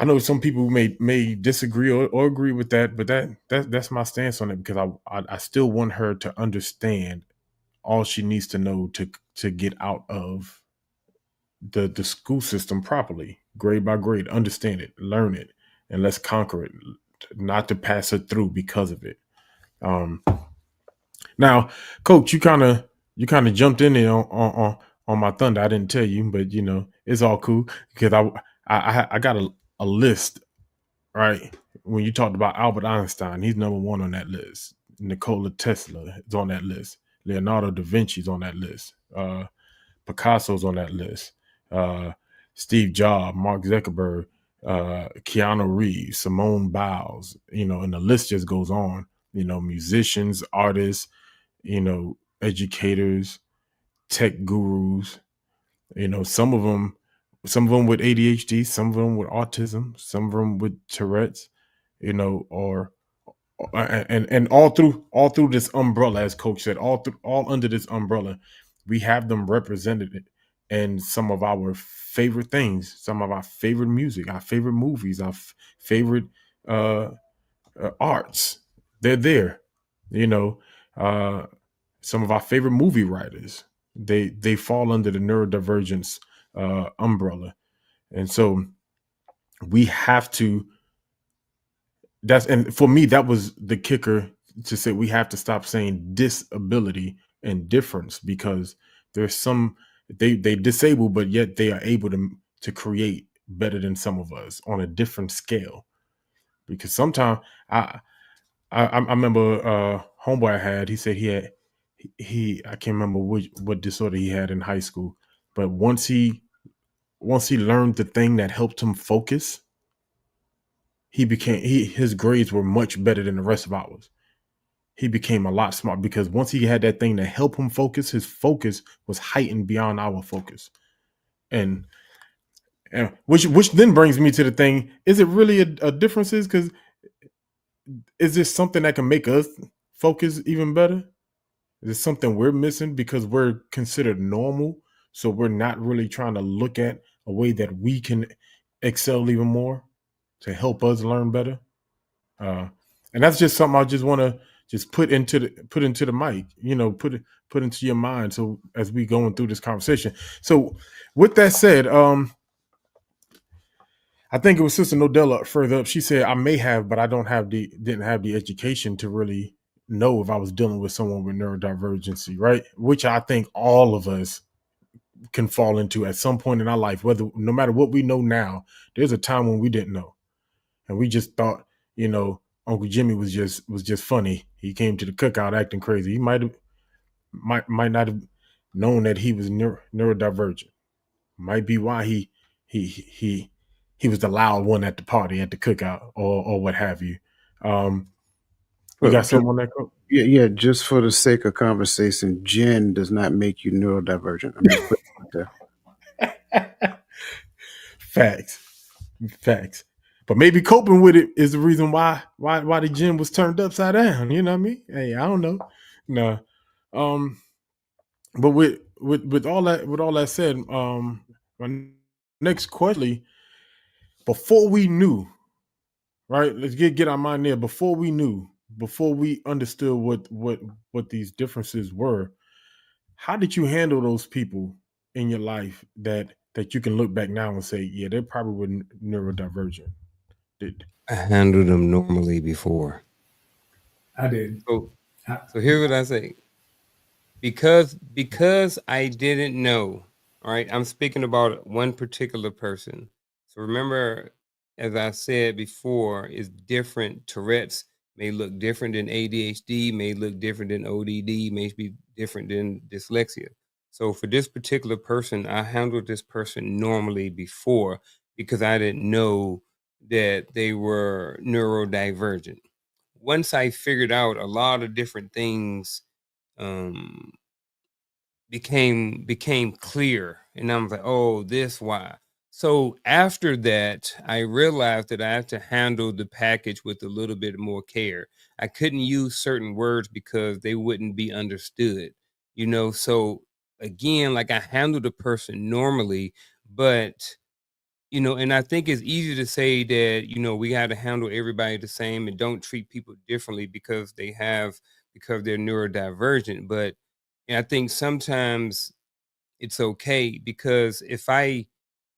I know some people may disagree or agree with that, but that's my stance on it, because I still want her to understand all she needs to know to get out of the school system properly, grade by grade, understand it, learn it, and let's conquer it, not to pass her through because of it. Now, Coach, you kind of jumped in there on my thunder. I didn't tell you, but it's all cool, because I got a list, right? When you talked about Albert Einstein, he's number one on that list. Nikola Tesla is on that list. Leonardo da Vinci's on that list. Picasso's on that list. Steve Jobs, Mark Zuckerberg, Keanu Reeves, Simone Biles, and the list just goes on. Musicians, artists, educators, tech gurus. Some of them with ADHD, some of them with autism, some of them with Tourette's, or and all through this umbrella, as Coach said, all under this umbrella, we have them represented in some of our favorite things, some of our favorite music, our favorite movies, our favorite arts. They're there. Some of our favorite movie writers, they fall under the neurodivergence umbrella. And so we have to, and for me, that was the kicker to say we have to stop saying disability and difference, because there's some, they disable, but yet they are able to create better than some of us on a different scale. Because sometimes I remember homeboy I had, he said he had, I can't remember what disorder he had in high school, but once he learned the thing that helped him focus, his grades were much better than the rest of ours. He became a lot smarter because once he had that thing to help him focus, his focus was heightened beyond our focus. And which then brings me to the thing: is it really a differences? Because is this something that can make us focus even better? Is it something we're missing because we're considered normal? So we're not really trying to look at a way that we can excel even more to help us learn better. And that's just something I just want to just put into the mic, put into your mind. So as we going through this conversation. So with that said, I think it was Sister Nodella further up. She said, I may have, but I didn't have the education to really know if I was dealing with someone with neurodivergency, right? Which I think all of us can fall into at some point in our life, no matter what we know now, there's a time when we didn't know. And we just thought, Uncle Jimmy was just funny. He came to the cookout acting crazy. He might not have known that he was neurodivergent. Might be why he was the loud one at the party, at the cookout, or what have you. You got something on that, Coach?
Yeah. Just for the sake of conversation, Jen does not make you neurodivergent. I'm just putting it out there.
Facts. But maybe coping with it is the reason why the gym was turned upside down. You know what I mean? Hey, I don't know. No. But with all that said, my next question, before we knew, right? Let's get our mind there. Before we understood what these differences were, how did you handle those people in your life that you can look back now and say, yeah, they probably were neurodivergent?
I handled them normally before.
I did.
So here's what I say. Because I didn't know, all right, I'm speaking about one particular person. So remember, as I said before, is different. Tourette's may look different than ADHD, may look different than ODD, may be different than dyslexia. So for this particular person, I handled this person normally before because I didn't know that they were neurodivergent. Once I figured out a lot of different things, um, became clear, and I'm like, oh, this why. So after that, I realized that I had to handle the package with a little bit more care. I couldn't use certain words because they wouldn't be understood, So again, like I handled the person normally, but and I think it's easy to say that, we got to handle everybody the same and don't treat people differently because they're neurodivergent. But I think sometimes it's okay because if I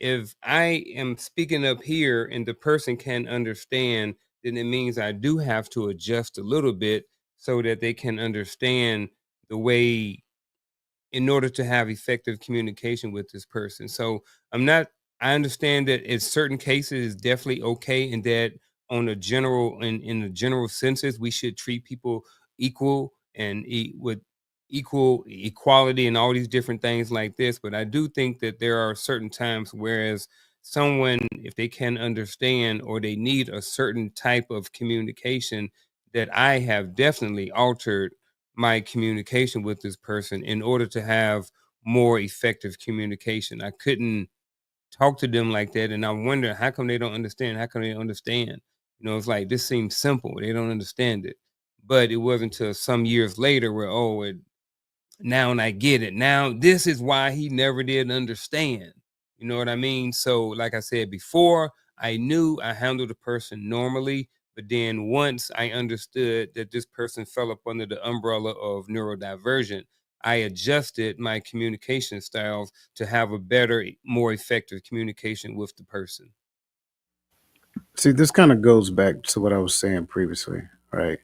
am speaking up here and the person can understand, then it means I do have to adjust a little bit so that they can understand the way in order to have effective communication with this person. So I understand that in certain cases it's definitely okay, and that in the general census, we should treat people equal and with equal equality and all these different things like this. But I do think that there are certain times whereas someone, if they can understand or they need a certain type of communication, that I have definitely altered my communication with this person in order to have more effective communication. I couldn't talk to them like that. And I wonder, how come they don't understand? How come they don't understand? It's like, this seems simple. They don't understand it. But it wasn't until some years later where, now and I get it. Now this is why he never did understand. You know what I mean? So, like I said before, I knew I handled the person normally, but then once I understood that this person fell up under the umbrella of neurodivergent, I adjusted my communication styles to have a better, more effective communication with the person.
See, this kind of goes back to what I was saying previously, right?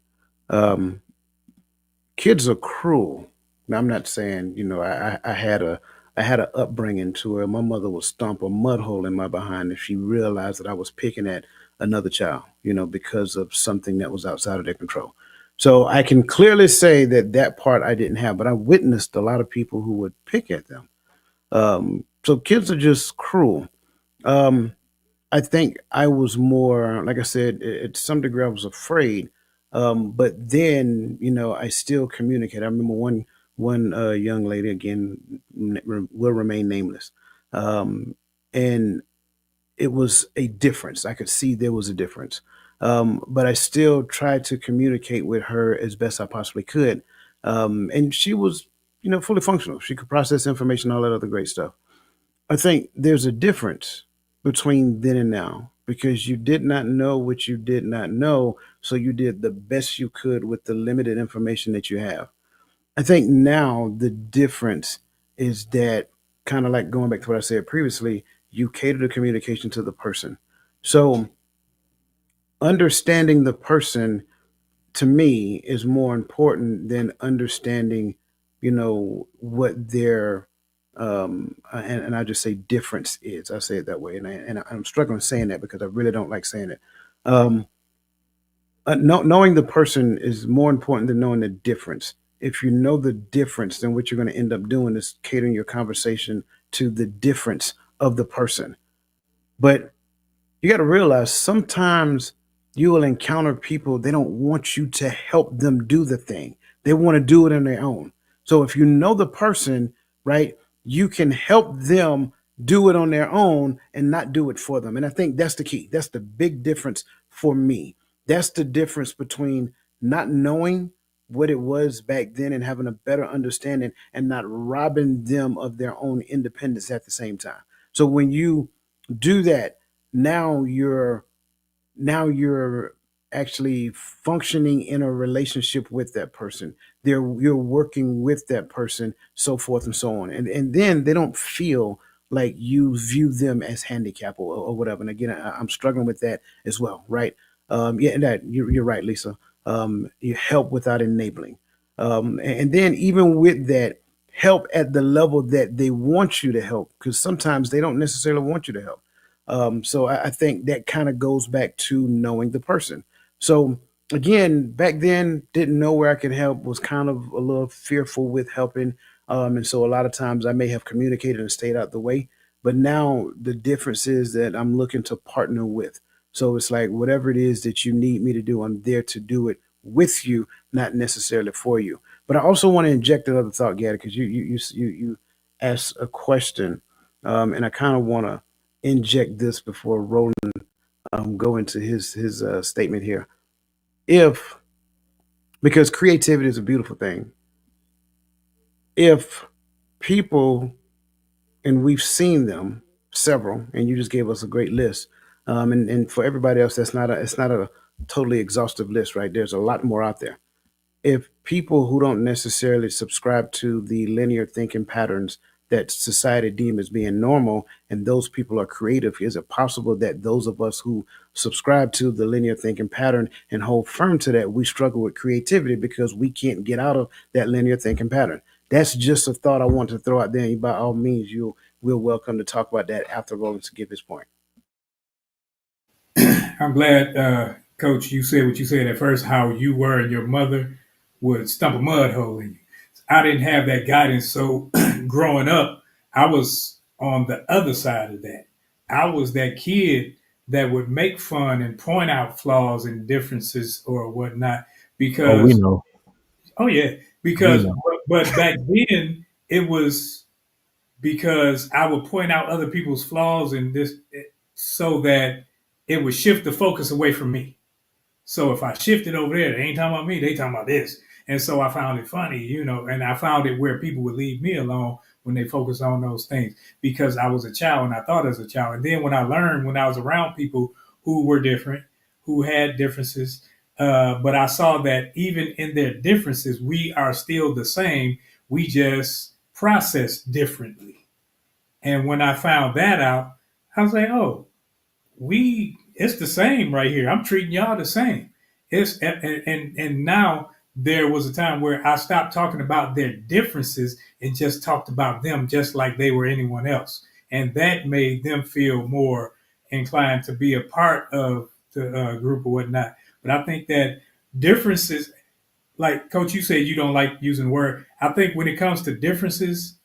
kids are cruel. Now, I'm not saying, I had a upbringing to where my mother would stomp a mud hole in my behind if she realized that I was picking at another child, because of something that was outside of their control. So I can clearly say that that part I didn't have, but I witnessed a lot of people who would pick at them. So kids are just cruel. Um, I think I was more, like I said, at some degree, I was afraid. But then, I still communicate. I remember one young lady, again, will remain nameless, um, and it was a difference. I could see there was a difference, but I still tried to communicate with her as best I possibly could, and she was, fully functional. She could process information, all that other great stuff. I think there's a difference between then and now because you did not know what you did not know. So you did the best you could with the limited information that you have. I think now the difference is that, kind of like going back to what I said previously, you cater the communication to the person. So understanding the person to me is more important than understanding, what their and I just say difference is. I say it that way, and I'm struggling saying that because I really don't like saying it. Um, knowing the person is more important than knowing the difference. If you know the difference, then what you're going to end up doing is catering your conversation to the difference of the person. But you got to realize sometimes you will encounter people, they don't want you to help them do the thing. They want to do it on their own. So if you know the person, right, you can help them do it on their own and not do it for them. And I think that's the key. That's the big difference for me. That's the difference between not knowing what it was back then and having a better understanding and not robbing them of their own independence at the same time. So when you do that, now you're actually functioning in a relationship with that person. You're working with that person, so forth and so on. And then they don't feel like you view them as handicapped or whatever. And again, I'm struggling with that as well, right? Yeah, and that you're right, Lisa. You help without enabling. And then even with that, help at the level that they want you to help, because sometimes they don't necessarily want you to help. So I think that kind of goes back to knowing the person. So again, back then, didn't know where I could help, was kind of a little fearful with helping. And so a lot of times I may have communicated and stayed out the way. But now the difference is that I'm looking to partner with. So it's like whatever it is that you need me to do, I'm there to do it with you, not necessarily for you. But I also want to inject another thought, Gary, because you asked a question, and I kind of want to inject this before Roland go into his statement here. If Because creativity is a beautiful thing. If people, and we've seen them several, and you just gave us a great list, and for everybody else, it's not a totally exhaustive list, right? There's a lot more out there. If people who don't necessarily subscribe to the linear thinking patterns that society deem as being normal, and those people are creative, is it possible that those of us who subscribe to the linear thinking pattern and hold firm to that, we struggle with creativity because we can't get out of that linear thinking pattern? That's just a thought I want to throw out there. By all means, we're welcome to talk about that after Roland to give his point.
I'm glad, Coach, you said what you said at first, how you were and your mother would stump a mud hole in you. I didn't have that guidance. So growing up, I was on the other side of that. I was that kid that would make fun and point out flaws and differences or whatnot
Oh, we
because,
know.
oh, yeah,
We
because,
know.
but back then it was because I would point out other people's flaws and this so that it would shift the focus away from me. So if I shifted over there, they ain't talking about me, they talking about this. And so I found it funny, and I found it where people would leave me alone when they focus on those things because I was a child and I thought as a child. And then when I learned, when I was around people who were different, who had differences, but I saw that even in their differences, we are still the same. We just process differently. And when I found that out, I was like, oh, it's the same right here. I'm treating y'all the same. And now there was a time where I stopped talking about their differences and just talked about them just like they were anyone else. And that made them feel more inclined to be a part of the group or whatnot. But I think that differences, like Coach, you said you don't like using the word. I think when it comes to differences,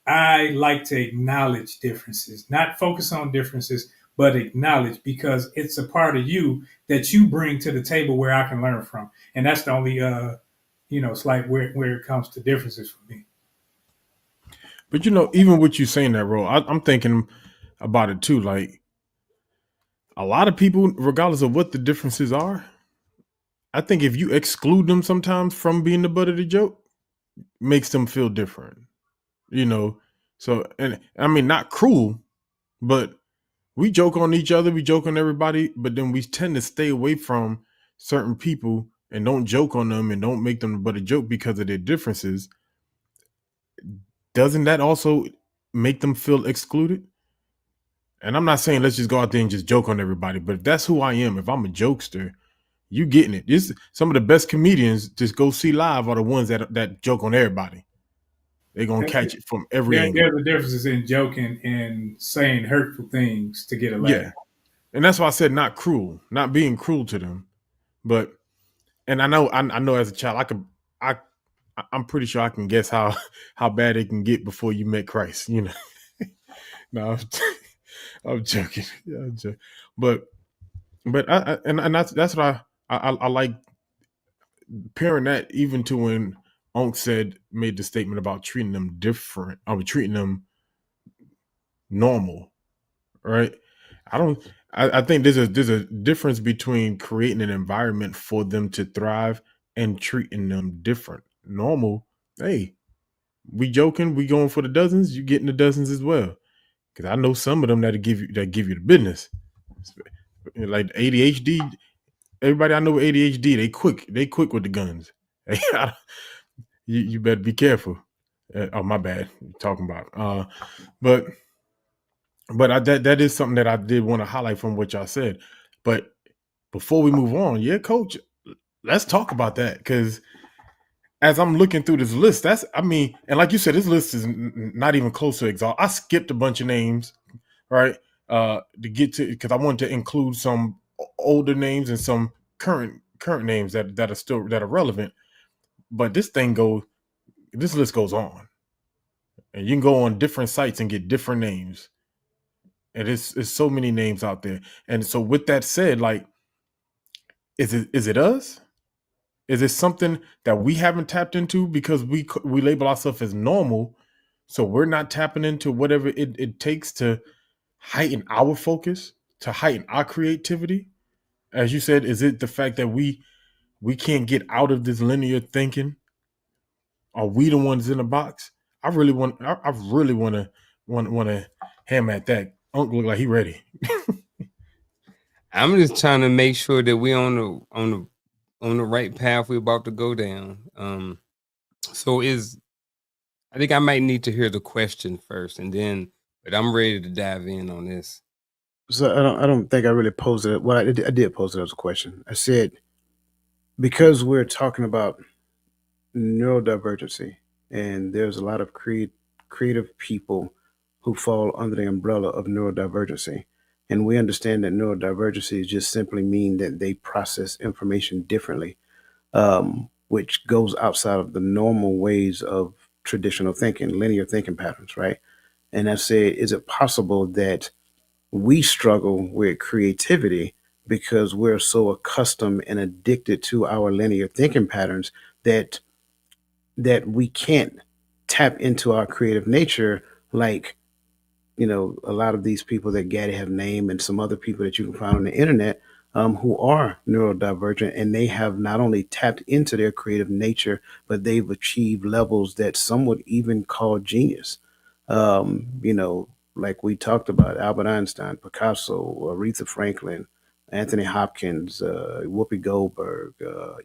I like to acknowledge differences, not focus on differences, but acknowledge because it's a part of you that you bring to the table where I can learn from. And that's the only, it's like where it comes to differences for me.
But even with you saying that, bro, I'm thinking about it too. Like a lot of people, regardless of what the differences are, I think if you exclude them sometimes from being the butt of the joke, makes them feel different. So, and I mean, not cruel, but we joke on each other, we joke on everybody, but then we tend to stay away from certain people and don't joke on them and don't make them but a joke because of their differences. Doesn't that also make them feel excluded? And I'm not saying let's just go out there and just joke on everybody, but if that's who I am, if I'm a jokester, you getting it. This some of the best comedians just go see live are the ones that joke on everybody. They're gonna catch it from every angle.
There's a difference in joking and saying hurtful things to get a laugh.
Yeah. And that's why I said not cruel, not being cruel to them. But and I know as a child, I'm pretty sure I can guess how bad it can get before you met Christ. No, I'm joking. Yeah, I'm joking. But that's what I like pairing that even to when Onk made the statement about treating them different. I mean, treating them normal, right? I think there's a difference between creating an environment for them to thrive and treating them different. Normal, hey, we joking, we going for the dozens, you getting the dozens as well. Because I know some of them that give you the business. Like ADHD, everybody I know with ADHD, they quick with the guns. You better be careful. Oh, my bad. You're talking about. But that is something that I did want to highlight from what y'all said. But before we move on, yeah, Coach, let's talk about that because as I'm looking through this list, and like you said, this list is not even close to exhaust. I skipped a bunch of names, right, to get to because I wanted to include some older names and some current names that are relevant. But this list goes on, and you can go on different sites and get different names. And it's so many names out there. And so with that said, like, is it us? Is it something that we haven't tapped into because we label ourselves as normal, so we're not tapping into whatever it takes to heighten our focus, to heighten our creativity? As you said, is it the fact that we can't get out of this linear thinking? Are we the ones in the box? I really want to hammer at that. Uncle look like he ready.
I'm just trying to make sure that we're on the right path we're about to go down. So I think I might need to hear the question first, but I'm ready to dive in on this.
So I don't think I really posed it. Well, I did pose it as a question. I said, because we're talking about neurodivergency, and there's a lot of creative people who fall under the umbrella of neurodivergency. And we understand that neurodivergency just simply mean that they process information differently, which goes outside of the normal ways of traditional thinking, linear thinking patterns, right? And I said, is it possible that we struggle with creativity because we're so accustomed and addicted to our linear thinking patterns that we can't tap into our creative nature like a lot of these people that Gaddy have named and some other people that you can find on the internet who are neurodivergent, and they have not only tapped into their creative nature, but they've achieved levels that some would even call genius. Like we talked about Albert Einstein, Picasso, Aretha Franklin, Anthony Hopkins, Whoopi Goldberg,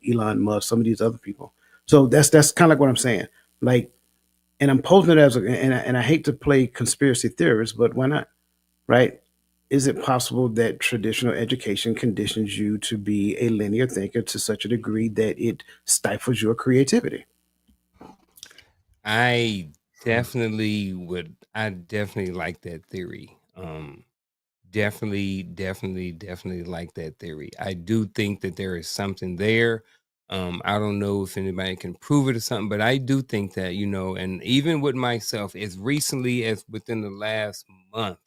Elon Musk, some of these other people. So that's kind of like what I'm saying. Like, and I'm posing it and I hate to play conspiracy theorist, but why not? Right? is it possible that traditional education conditions you to be a linear thinker to such a degree that it stifles your creativity?
I definitely like that theory. Definitely like that theory. I do think that there is something there. I don't know if anybody can prove it or something, but I do think that, and even with myself, as recently as within the last month,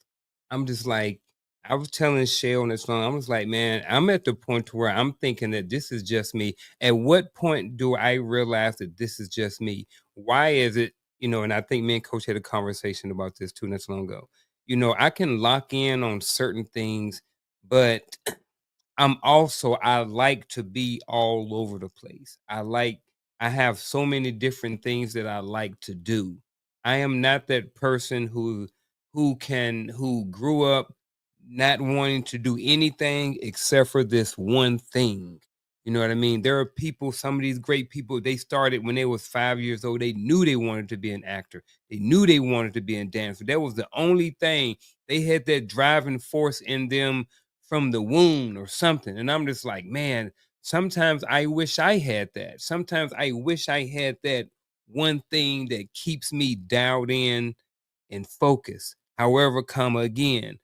I'm just like, I was telling Shay on this phone, I was like, man, I'm at the point to where I'm thinking that this is just me. At what point do I realize that this is just me? Why is it, and I think me and Coach had a conversation about this too not so long ago. I can lock in on certain things, but I like to be all over the place. I have so many different things that I like to do. I am not that person who grew up not wanting to do anything except for this one thing. You know what I mean? There are people, some of these great people, they started when they was 5 years old. They knew they wanted to be an actor. They knew they wanted to be a dancer. That was the only thing. They had that driving force in them from the womb or something. And I'm just like, man, sometimes I wish I had that. Sometimes I wish I had that one thing that keeps me dialed in and focused. However, comma again,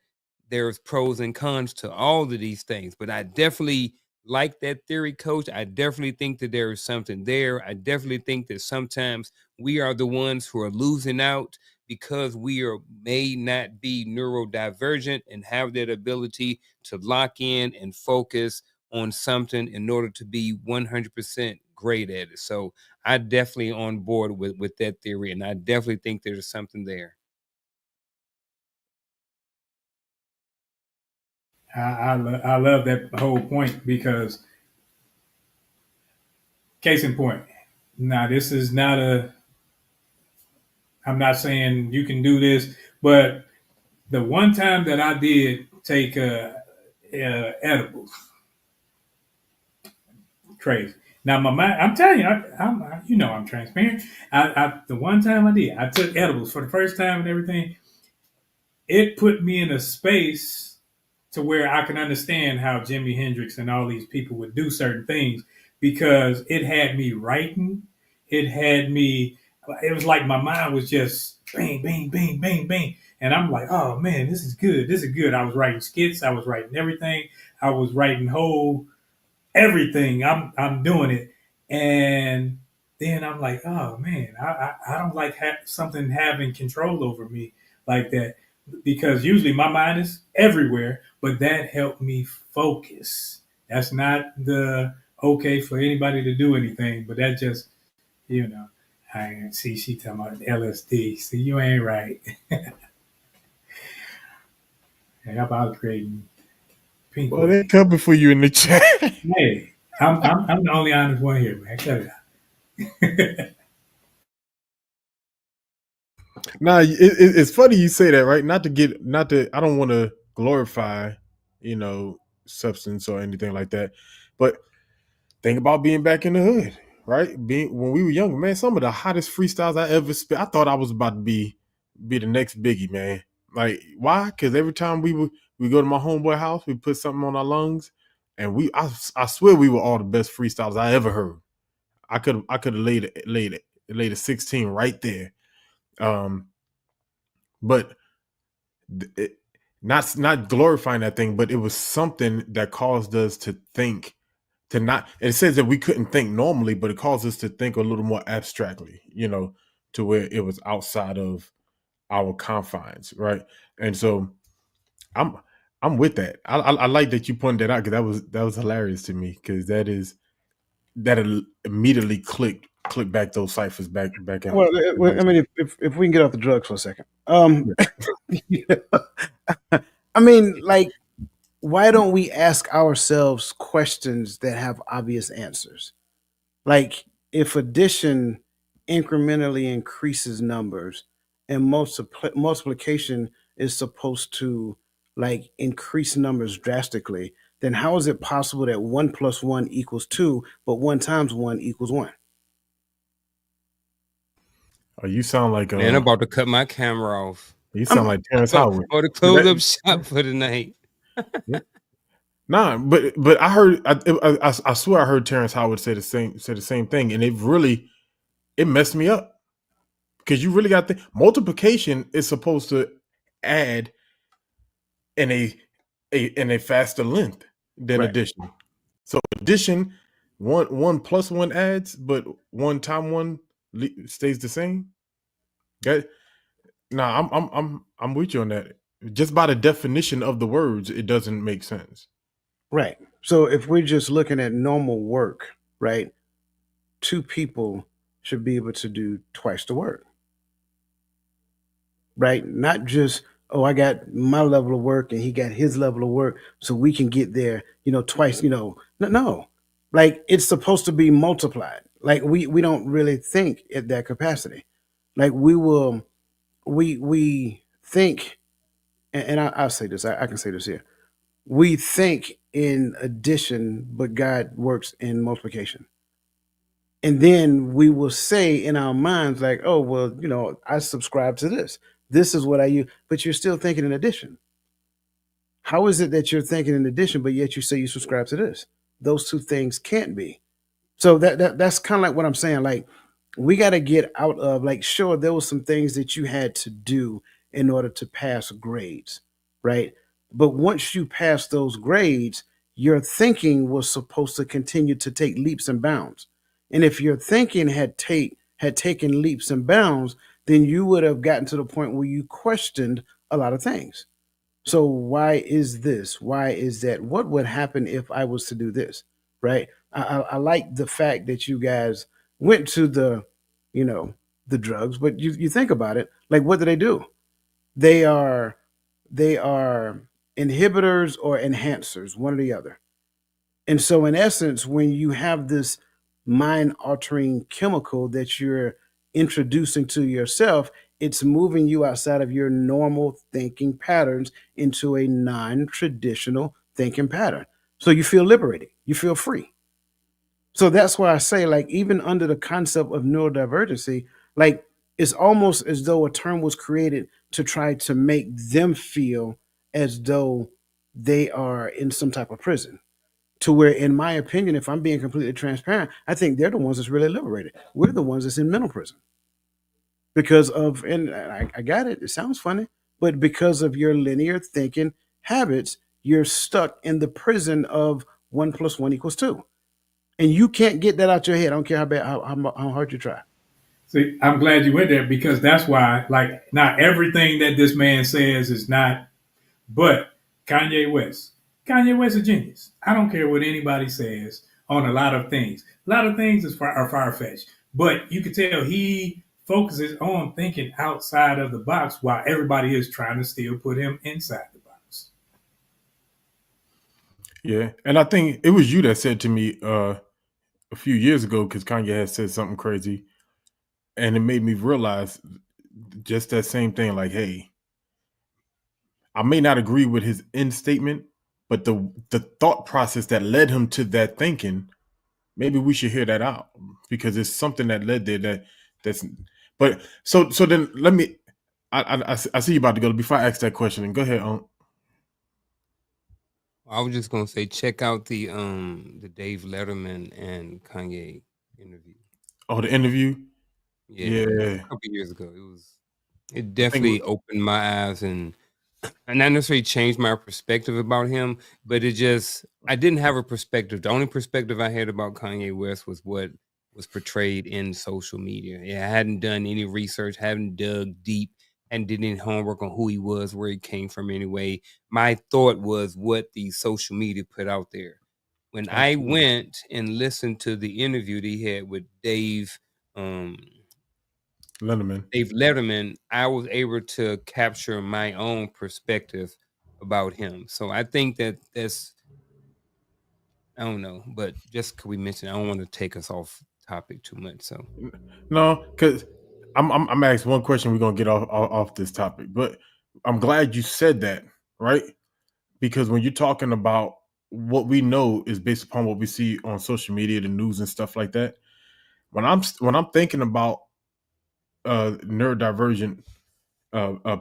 there's pros and cons to all of these things, but I definitely like that theory, Coach. I definitely think that there is something there. I definitely think that sometimes we are the ones who are losing out because may not be neurodivergent and have that ability to lock in and focus on something in order to be 100% great at it. So I definitely on board with that theory, and I definitely think there's something there.
I love that whole point because, case in point, now this is not I'm not saying you can do this, but the one time that I did take edibles, crazy. Now my mind, I'm telling you, I'm transparent. The one time I did, I took edibles for the first time and everything. It put me in a space to where I can understand how Jimi Hendrix and all these people would do certain things because it had me writing. It had me, it was like my mind was just bang, bang, bang, bang, bang. And I'm like, oh man, this is good. This is good. I was writing skits. I was writing everything. I was writing whole everything. I'm doing it. And then I'm like, oh man, I don't like something having control over me like that because usually my mind is everywhere, but that helped me focus. That's not the okay for anybody to do anything, but that just, you know, I see she talking about LSD. See, you ain't right. How about creating pink?
Well, they coming for you in the chat.
Hey, I'm the only honest one here, man. Shut it out.
Nah, it's funny you say that, right? I don't want to glorify, substance or anything like that, but think about being back in the hood, right? Being when we were younger, man. Some of the hottest freestyles I ever spit. I thought I was about to be the next Biggie, man. Like why? Because every time we go to my homeboy house, we put something on our lungs, and I swear we were all the best freestyles I ever heard. I could have laid a 16 right there. But it, not glorifying that thing, but it was something that caused us to think to not. It says that we couldn't think normally, but it caused us to think a little more abstractly, to where it was outside of our confines, right? And so I'm I'm with that. I like that you pointed that out because that was hilarious to me because that immediately clicked back those ciphers back in.
Well, I mean, if we can get off the drugs for a second, I mean, like, why don't we ask ourselves questions that have obvious answers? Like, if addition incrementally increases numbers and multiplication is supposed to like increase numbers drastically, then how is it possible that 1 + 1 = 2, but 1 × 1 = 1?
You sound like
Man, I'm about to cut my camera off.
You sound like Terrence
or,
Howard.
or to close up shop for the night.
Nah, but I heard I swear I heard Terrence Howard say the same thing, and it messed me up because you really got to think multiplication is supposed to add in a faster length than
Right.
addition. So addition, one plus one adds, but one time one stays the same. That nah, I'm with you on that. Just by the definition of the words, it doesn't make sense.
Right. So if we're just looking at normal work, right, two people should be able to do twice the work, right? Not just, oh, I got my level of work and he got his level of work, so we can get there, twice, no. Like it's supposed to be multiplied. Like we don't really think at that capacity. Like we think, and I'll say this, I can say this here. We think in addition, but God works in multiplication. And then we will say in our minds, like, oh, well, I subscribe to this. This is what I use, but you're still thinking in addition. How is it that you're thinking in addition, but yet you say you subscribe to this? Those two things can't be. So that's kind of like what I'm saying. Like we got to get out of like, sure, there was some things that you had to do in order to pass grades, right? But once you pass those grades, your thinking was supposed to continue to take leaps and bounds. And if your thinking had taken leaps and bounds, then you would have gotten to the point where you questioned a lot of things. So why is this? Why is that? What would happen if I was to do this? Right? I like the fact that you guys went to you know, the drugs, but you think about it, like what do? They are they are inhibitors or enhancers, one or the other. And so, in essence, when you have this mind altering chemical that you're introducing to yourself, it's moving you outside of your normal thinking patterns into a non traditional thinking pattern. So you feel liberated, you feel free. So that's why I say, like, even under the concept of neurodivergency, like, it's almost as though a term was created to try to make them feel as though they are in some type of prison to where, in my opinion, if I'm being completely transparent, I think they're the ones that's really liberated. We're the ones that's in mental prison because of, and I got it. It sounds funny, but because of your linear thinking habits, you're stuck in the prison of 1 + 1 = 2, and you can't get that out your head. I don't care how hard you try.
See, I'm glad you went there because that's why, like, not everything that this man says is not, but Kanye West. Kanye West is a genius. I don't care what anybody says on a lot of things. A lot of things are far fetched, but you can tell he focuses on thinking outside of the box while everybody is trying to still put him inside the box.
Yeah, and I think it was you that said to me a few years ago because Kanye had said something crazy, and it made me realize just that same thing. Like, hey, I may not agree with his end statement, but the thought process that led him to that thinking, maybe we should hear that out because it's something that led there that's. But so then let me. I see you about to go. Before I ask that question, and go ahead.
I was just gonna say, check out the Dave Letterman and Kanye interview.
Oh, the interview.
Yeah, it was a
Yeah,
couple years ago. It
I think
definitely opened my eyes and not necessarily changed my perspective about him, but I didn't have a perspective. The only perspective I had about Kanye West was what was portrayed in social media. Yeah, I hadn't done any research, hadn't dug deep, and did any homework on who he was, where he came from anyway. My thought was what the social media put out there. When I
absolutely.
went and listened to the interview that he had with um,
Letterman.
Dave Letterman, I was able to capture my own perspective about him. So I think that's I don't know, but just could we mention? I don't want to take us off topic too much. So
No, because I'm asked one question. We're gonna get off this topic, but I'm glad you said that, right? Because when you're talking about what we know is based upon what we see on social media, the news and stuff like that. When I'm thinking about neurodivergent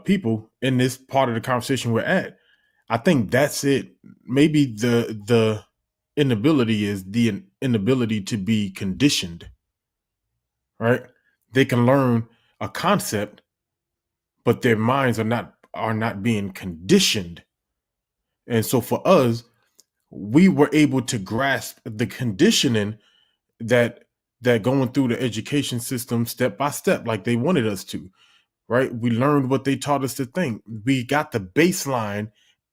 people in this part of the conversation we're at. I think that's it. Maybe the inability is the inability to be conditioned, right? They can learn a concept, but their minds are not being conditioned. And so for us, we were able to grasp the conditioning that going through the education system step by step, like they wanted us to, right? We learned what they taught us to think. We got the baseline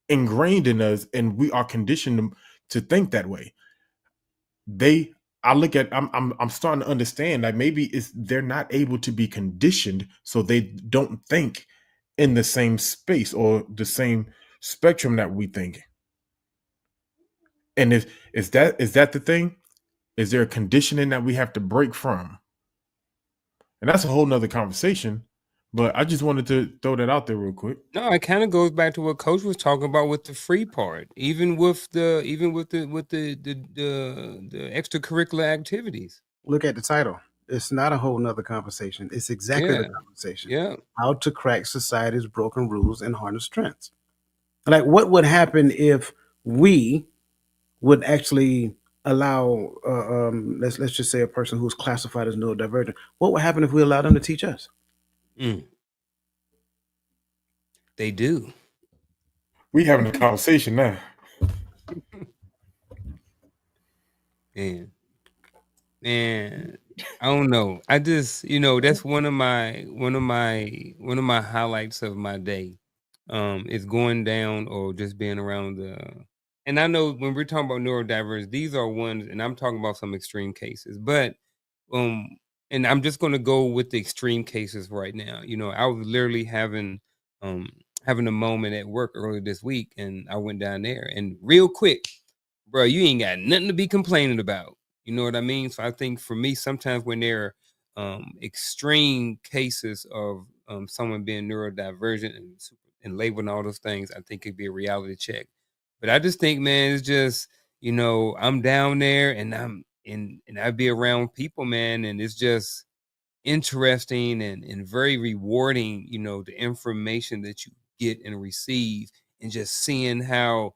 ingrained in us, and we are conditioned to think that way. I'm starting to understand that maybe they're not able to be conditioned, so they don't think in the same space or the same spectrum that we think. And is that the thing? Is there a conditioning that we have to break from? And that's a whole nother conversation. But I just wanted to throw that out there real quick.
No, it kind of goes back to what Coach was talking about with the free part, even with the extracurricular activities.
Look at the title. It's not a whole nother conversation. It's exactly
Yeah.
the conversation.
Yeah.
How to crack society's broken rules and harness strengths. Like, what would happen if we would actually allow, let's just say, a person who's classified as neurodivergent? What would happen if we allowed them to teach us?
They do.
We having a conversation now.
Man, I don't know. I just, that's one of my highlights of my day. Is going down or just being around and I know when we're talking about neurodiverse, these are ones, and I'm talking about some extreme cases, but and I'm just going to go with the extreme cases right now. I was literally having a moment at work earlier this week, and I went down there, and real quick, bro, you ain't got nothing to be complaining about. You know what I mean? So I think for me, sometimes when there are extreme cases of someone being neurodivergent and labeling all those things, I think it'd be a reality check. But I just think, man, it's just, I'm down there and and I'd be around people, man, and it's just interesting and very rewarding, the information that you get and receive, and just seeing how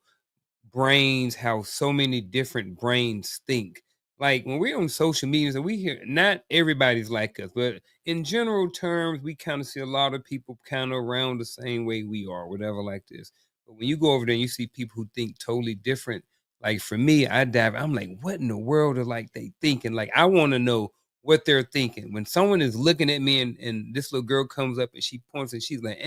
so many different brains think. Like when we're on social media and we hear, not everybody's like us, but in general terms, we kind of see a lot of people kind of around the same way we are, whatever, like this. But when you go over there and you see people who think totally different, like for me, I'm like, what in the world are like they thinking? Like, I want to know what they're thinking. When someone is looking at me and this little girl comes up and she points and she's like,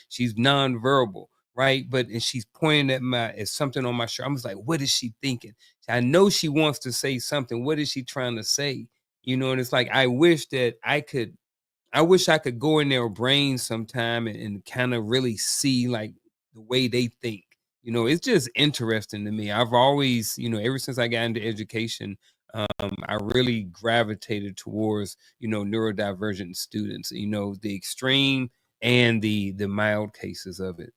she's nonverbal. Right. And she's pointing at something on my shirt. I was like, what is she thinking? I know she wants to say something. What is she trying to say? And it's like, I wish I could go in their brains sometime and kind of really see like the way they think. It's just interesting to me. I've always, ever since I got into education, I really gravitated towards, neurodivergent students, the extreme and the mild cases of it,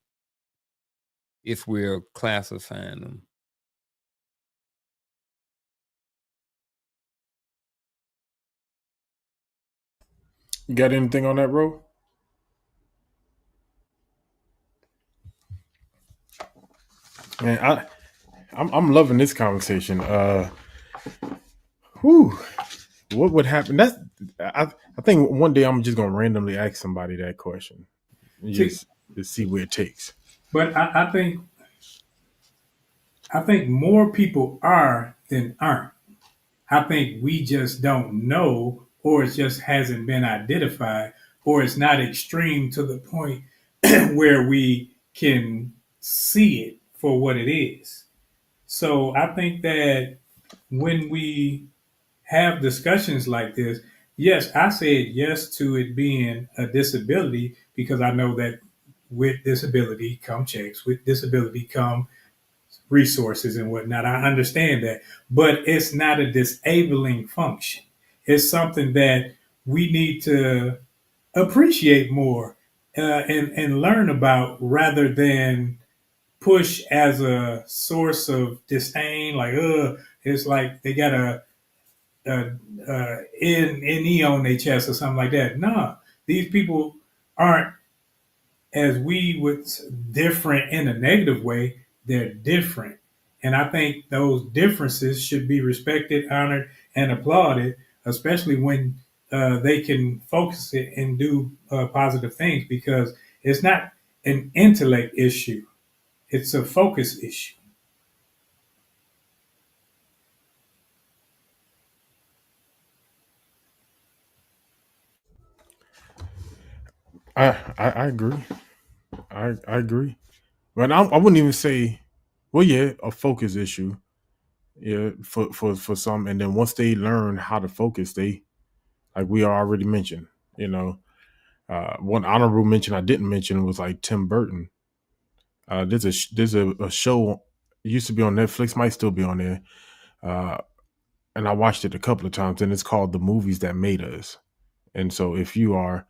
if we're classifying them.
You got anything on that, bro? Man, I'm loving this conversation. What would happen? I think one day I'm just gonna randomly ask somebody that question, just to see where it takes.
But I think more people are than aren't. I think we just don't know, or it just hasn't been identified, or it's not extreme to the point where we can see it for what it is. So I think that when we have discussions like this, yes, I said yes to it being a disability because I know that with disability come checks, with disability come resources and whatnot. I understand that, but it's not a disabling function. It's something that we need to appreciate more and learn about rather than push as a source of disdain. Like, it's like they got a NE on their chest or something like that. No, these people aren't as we would different in a negative way, they're different. And I think those differences should be respected, honored, and applauded, especially when they can focus it and do positive things, because it's not an intellect issue, it's a focus issue.
I agree. I agree. But I wouldn't even say, well, yeah, a focus issue. Yeah, for some, and then once they learn how to focus, they, like we already mentioned, you know, one honorable mention I didn't mention was like Tim Burton. There's a show, it used to be on Netflix, might still be on there, uh, and I watched it a couple of times, and it's called The Movies That Made Us. And so if you are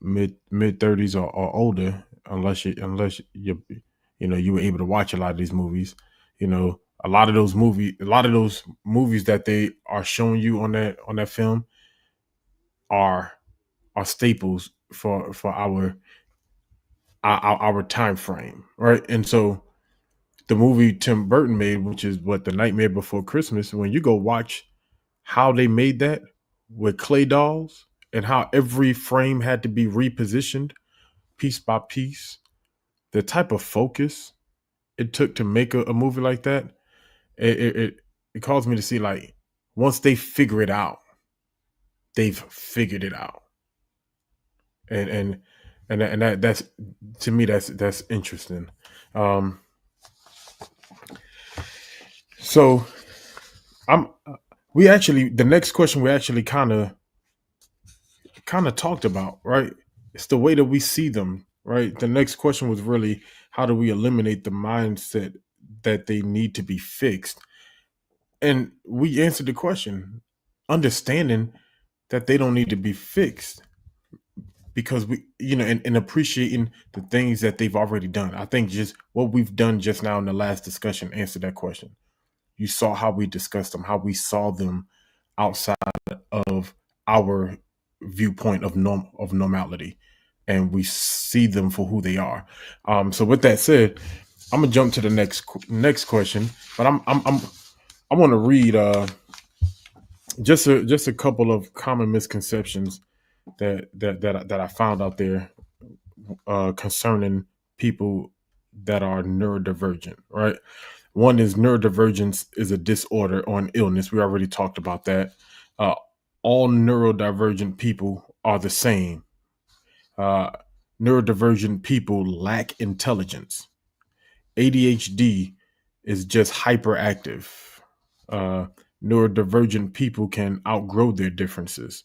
mid 30s or older, unless you know, you were able to watch a lot of these movies, you know, a lot of those movies that they are showing you on that film are staples for our time frame, right? And so the movie Tim Burton made, which is what, The Nightmare Before Christmas, when you go watch how they made that with clay dolls and how every frame had to be repositioned piece by piece, the type of focus it took to make a movie like that, it caused me to see, like, once they figure it out, they've figured it out, and that's, to me, that's interesting. Um, so I'm we actually, the next question we actually kind of talked about, right? It's the way that we see them, right? The next question was really, how do we eliminate the mindset that they need to be fixed? And we answered the question, understanding that they don't need to be fixed, because we, you know, and appreciating the things that they've already done. I think just what we've done just now in the last discussion answered that question. You saw how we discussed them, how we saw them outside of our viewpoint of normality, and we see them for who they are. So with that said, I'm gonna jump to the next question, but I want to read just a couple of common misconceptions that I found out there concerning people that are neurodivergent. Right. One is, neurodivergence is a disorder or an illness. We already talked about that. Uh, all neurodivergent people are the same. Uh, Neurodivergent people lack intelligence. ADHD is just hyperactive. Uh, Neurodivergent people can outgrow their differences.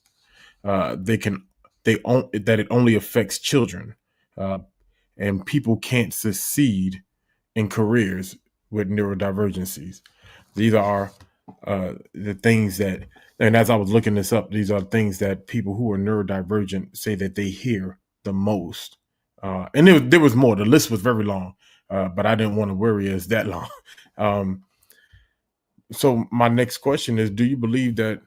They can they on, that it only affects children, uh, and people can't succeed in careers with neurodivergencies. These are the things that, and as I was looking this up, these are things that people who are neurodivergent say that they hear the most. And there was more. The list was very long, but I didn't want to worry us that long. Um, so my next question is: do you believe that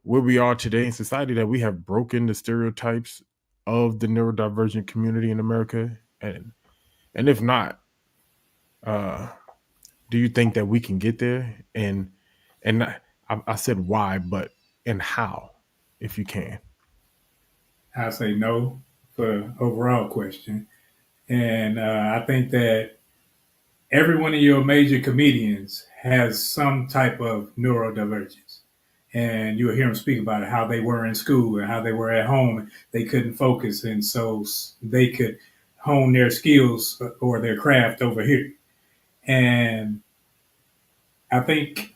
where we are today in society, that we have broken the stereotypes of the neurodivergent community in America? And if not, uh, do you think that we can get there? And I said why, but and how, if you can.
I say no for overall question. And I think that every one of your major comedians has some type of neurodivergence. And you'll hear them speak about it, how they were in school and how they were at home. And they couldn't focus. And so they could hone their skills or their craft over here. And I think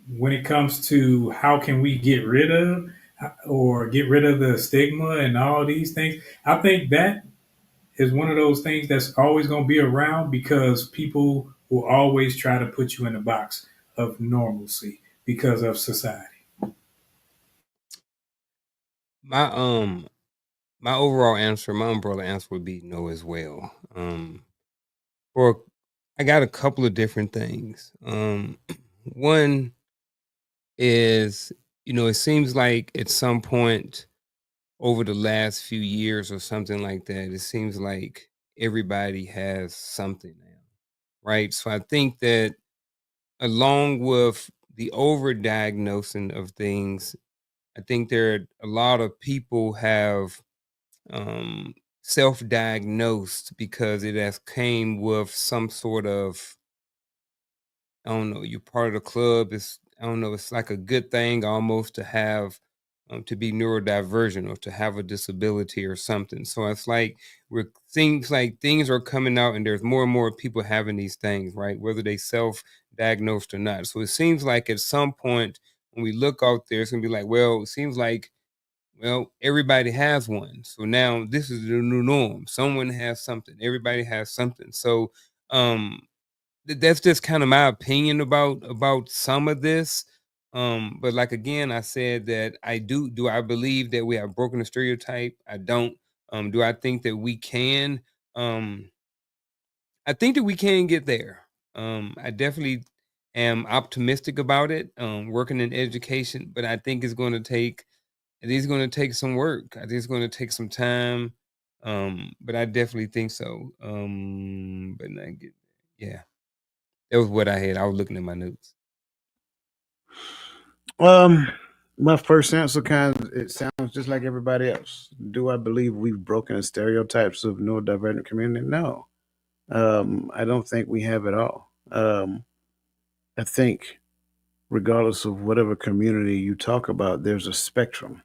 when it comes to how can we get rid of or get rid of the stigma and all these things, I think that is one of those things that's always going to be around, because people will always try to put you in a box of normalcy because of society.
My my overall answer, my umbrella answer would be no as well. For I got a couple of different things. One is, it seems like at some point over the last few years or something like that, it seems like everybody has something now, right? So I think that along with the overdiagnosing of things, I think there are a lot of people have um, self-diagnosed because it has came with some sort of, I don't know, you're part of the club. It's, I don't know, it's like a good thing almost to have, to be neurodivergent or to have a disability or something. So it's like things are coming out and there's more and more people having these things, right? Whether they self-diagnosed or not. So it seems like at some point when we look out there, it's gonna be like, well, it seems like, well, everybody has one. So now this is the new norm. Someone has something. Everybody has something. So um that's just kind of my opinion about some of this. But like again, I said that do I believe that we have broken the stereotype? I don't. Do I think that we can? Um, I think that we can get there. I definitely am optimistic about it. Working in education, but I think it is going to take some work. I think it's going to take some time. But I definitely think so. But not get yeah. That was what I had. I was looking at my notes.
Um, my first answer it sounds just like everybody else. Do I believe we've broken the stereotypes of neurodivergent community? No. I don't think we have at all. I think regardless of whatever community you talk about, there's a spectrum.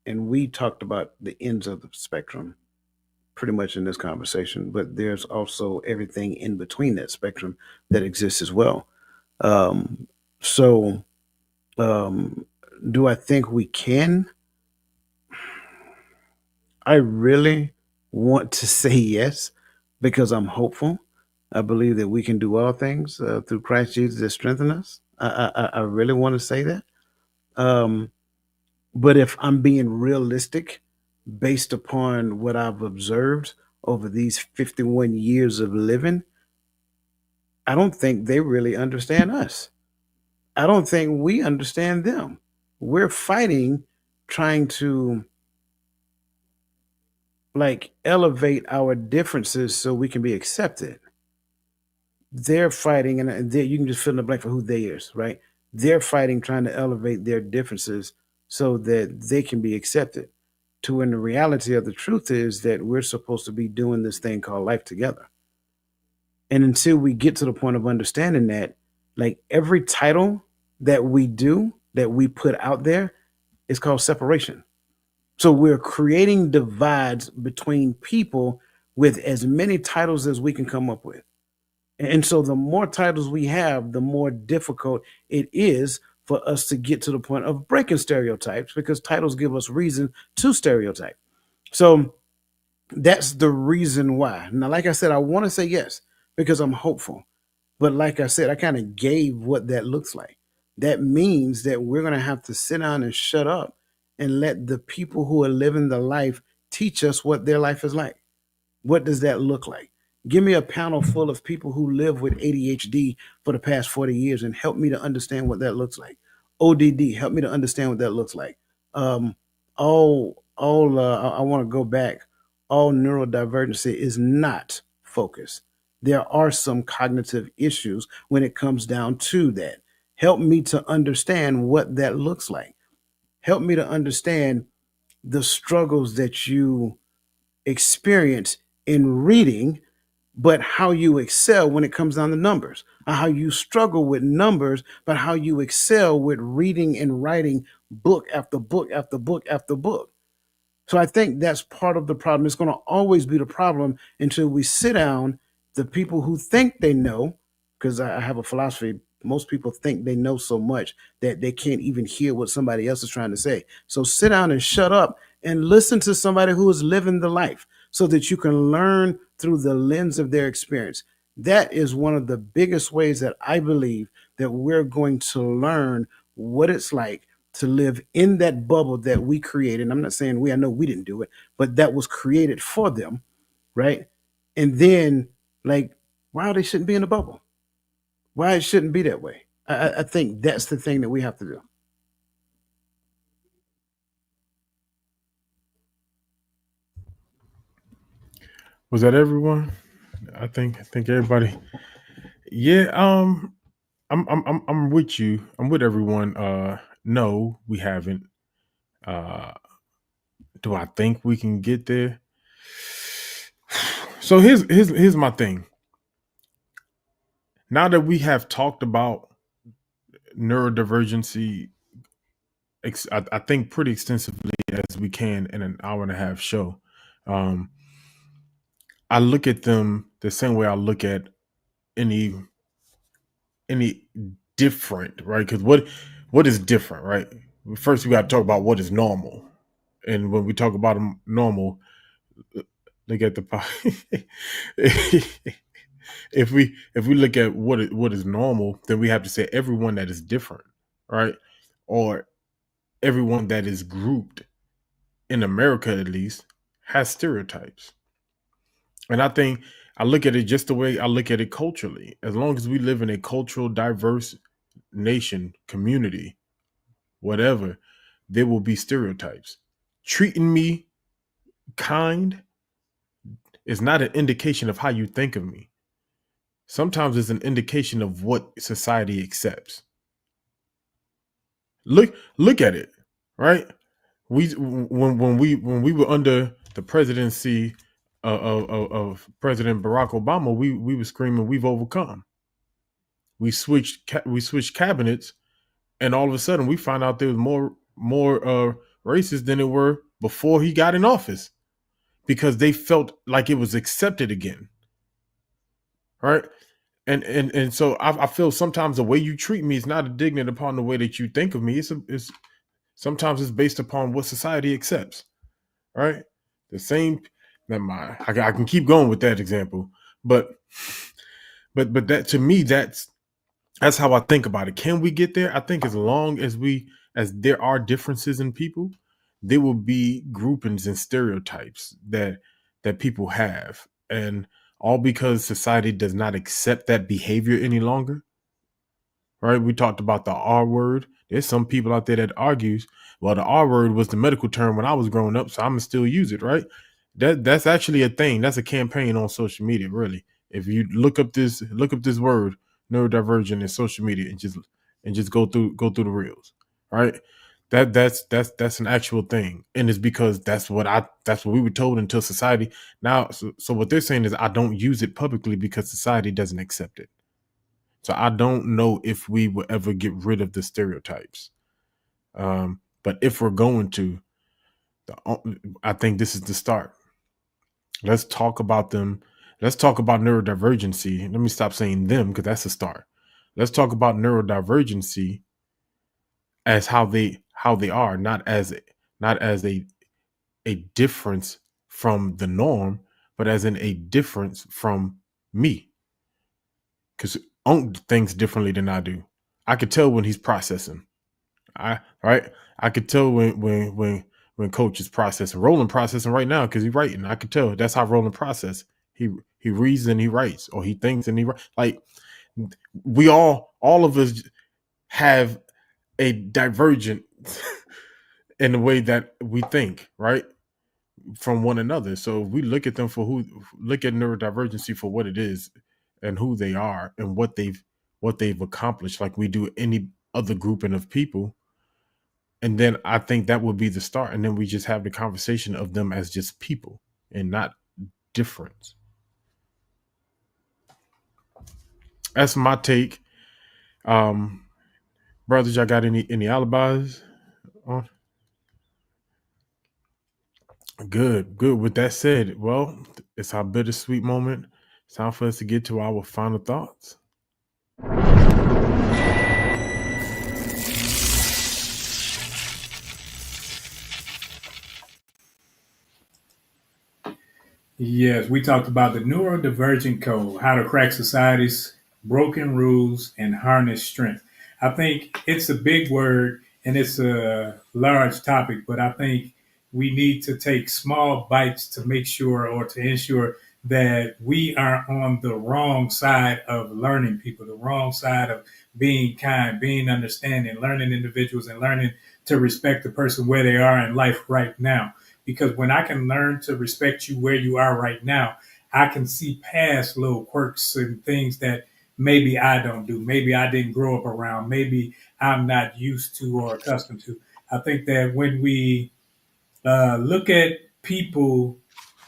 And we talked about the ends of the spectrum pretty much in this conversation, but there's also everything in between that spectrum that exists as well. Um, so, um, do I think we can? I really want to say yes because I'm hopeful. I believe that we can do all things through Christ Jesus that strengthen us. I really want to say that. Um, but if I'm being realistic based upon what I've observed over these 51 years of living, I don't think they really understand us. I don't think we understand them. We're fighting, trying to like elevate our differences so we can be accepted. They're fighting, and you can just fill in the blank for who they is, right? They're fighting, trying to elevate their differences so that they can be accepted. To when the reality of the truth is that we're supposed to be doing this thing called life together. And until we get to the point of understanding that, like every title that we do, that we put out there, is called separation. So we're creating divides between people with as many titles as we can come up with. And so the more titles we have, the more difficult it is for us to get to the point of breaking stereotypes because titles give us reason to stereotype. So that's the reason why. Now, like I said, I want to say yes because I'm hopeful. But like I said, I kind of gave what that looks like. That means that we're going to have to sit down and shut up and let the people who are living the life teach us what their life is like. What does that look like? Give me a panel full of people who live with ADHD for the past 40 years and help me to understand what that looks like. ODD, help me to understand what that looks like. Um, I want to go back. All neurodivergency is not focus. There are some cognitive issues when it comes down to that. Help me to understand what that looks like. Help me to understand the struggles that you experience in reading, but how you excel when it comes down to numbers, or how you struggle with numbers, but how you excel with reading and writing book after book after book after book. So I think that's part of the problem. It's going to always be the problem until we sit down, the people who think they know, because I have a philosophy. Most people think they know so much that they can't even hear what somebody else is trying to say. So sit down and shut up and listen to somebody who is living the life so that you can learn through the lens of their experience. That is one of the biggest ways that I believe that we're going to learn what it's like to live in that bubble that we created. And I'm not saying I know we didn't do it, but that was created for them, right? And then, like, why they shouldn't be in a bubble? Why it shouldn't be that way? I think that's the thing that we have to do.
Was that everyone? I think everybody. Yeah. I'm with you. I'm with everyone. No, we haven't. Uh, do I think we can get there? So here's my thing. Now that we have talked about neurodivergency, I think pretty extensively as we can in an hour and a half show, um, I look at them the same way I look at any any different, right? Because what is different, right? First, we got to talk about what is normal, and when we talk about normal, look at the if we look at what is normal, then we have to say everyone that is different, right? Or everyone that is grouped in America, at least, has stereotypes. And I think I look at it just the way I look at it culturally. As long as we live in a cultural diverse nation, community, whatever, there will be stereotypes. Treating me kind is not an indication of how you think of me. Sometimes it's an indication of what society accepts. Look at it, right? When we were under the presidency of President Barack Obama, we were screaming, "We've overcome." We switched cabinets, and all of a sudden we found out there was more racists than there were before he got in office, because they felt like it was accepted again, right? And so I feel sometimes the way you treat me is not indignant upon the way that you think of me. It's sometimes it's based upon what society accepts, right? The same. Never mind. I can keep going with that example, but that, to me, that's how I think about it. Can we get there? I think as long as there are differences in people, there will be groupings and stereotypes that people have, and all because society does not accept that behavior any longer. Right? We talked about the R word. There's some people out there that argues, well, the R word was the medical term when I was growing up, so I'm gonna still use it, right? That's actually a thing. That's a campaign on social media, really. If you look up this word, neurodivergent, in social media, and just go through the reels, right? That's an actual thing, and it's because that's what we were told until society. Now, so what they're saying is I don't use it publicly because society doesn't accept it. So I don't know if we will ever get rid of the stereotypes. But if we're going to, I think this is the start. Let's talk about them. Let's talk about neurodivergency. Let me stop saying them, because that's a start. Let's talk about neurodivergency as how they are, not as a difference from the norm, but as in a difference from me. Because Unc thinks differently than I do. I could tell when he's processing. Right. I could tell when Coach is processing. Roland processing right now because he's writing. I could tell that's how Roland process. He reads and he writes, or he thinks and he writes. Like, we all of us have a divergent in the way that we think, right, from one another. So if we look at them look at neurodivergency for what it is and who they are and what they've accomplished, like we do any other grouping of people. And then I think that would be the start. And then we just have the conversation of them as just people and not difference. That's my take. Brothers, y'all got any alibis? Oh, good. With that said, well, it's our bittersweet moment. It's time for us to get to our final thoughts.
Yes, we talked about the neurodivergent code, how to crack society's broken rules and harness strength. I think it's a big word and it's a large topic, but I think we need to take small bites to make sure or to ensure that we are on the wrong side of learning people, the wrong side of being kind, being understanding, learning individuals, and learning to respect the person where they are in life right now. Because when I can learn to respect you where you are right now, I can see past little quirks and things that maybe I don't do. Maybe I didn't grow up around. Maybe I'm not used to or accustomed to. I think that when we look at people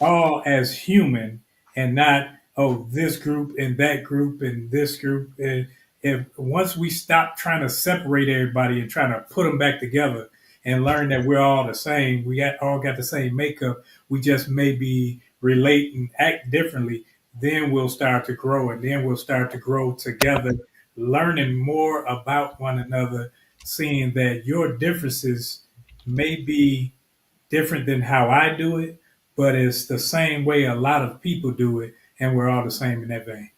all as human and not, oh, this group and that group and this group. And if once we stop trying to separate everybody and trying to put them back together and learn that we're all the same, all got the same makeup, we just maybe relate and act differently, then we'll start to grow, and then we'll start to grow together, learning more about one another, seeing that your differences may be different than how I do it, but it's the same way a lot of people do it, and we're all the same in that vein.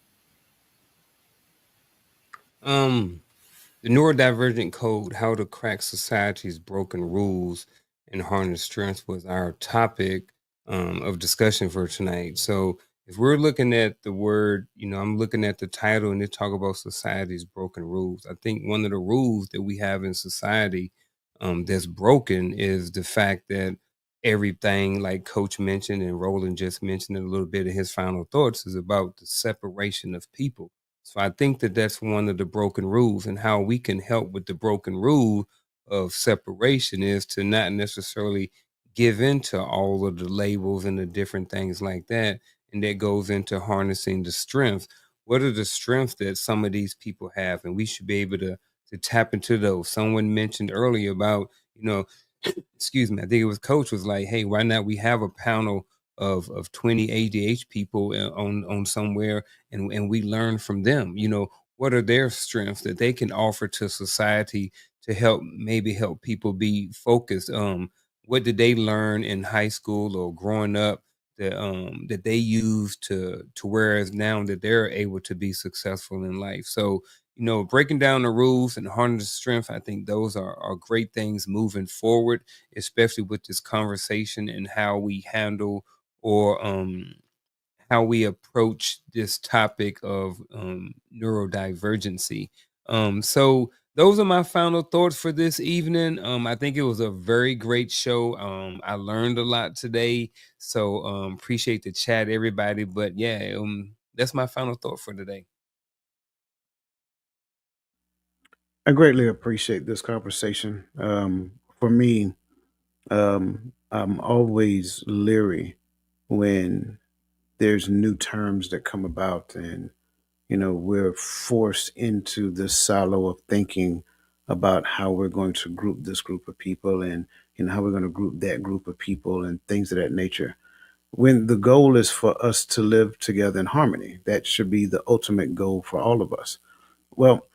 The Neurodivergent Code: How to Crack Society's Broken Rules and Harness Strength was our topic of discussion for tonight. So, if we're looking at the word, I'm looking at the title and it talk about society's broken rules. I think one of the rules that we have in society that's broken is the fact that everything, like Coach mentioned and Roland just mentioned in a little bit of his final thoughts, is about the separation of people. So I think that that's one of the broken rules, and how we can help with the broken rule of separation is to not necessarily give into all of the labels and the different things like that. And that goes into harnessing the strength. What are the strengths that some of these people have? And we should be able to tap into those. Someone mentioned earlier about, excuse me, I think it was Coach was like, hey, why not we have a panel of 20 ADH people on somewhere, and we learn from them. What are their strengths that they can offer to society to help people be focused? What did they learn in high school or growing up that they use to whereas now that they're able to be successful in life? So breaking down the rules and harness strength, I think those are great things moving forward, especially with this conversation and how we handle or how we approach this topic of neurodivergency. So those are my final thoughts for this evening. I think it was a very great show. I learned a lot today, so appreciate the chat, everybody. But yeah, that's my final thought for today.
I greatly appreciate this conversation. For me, I'm always leery when there's new terms that come about, and we're forced into this silo of thinking about how we're going to group this group of people, and how we're going to group that group of people and things of that nature, when the goal is for us to live together in harmony. That should be the ultimate goal for all of us. Well,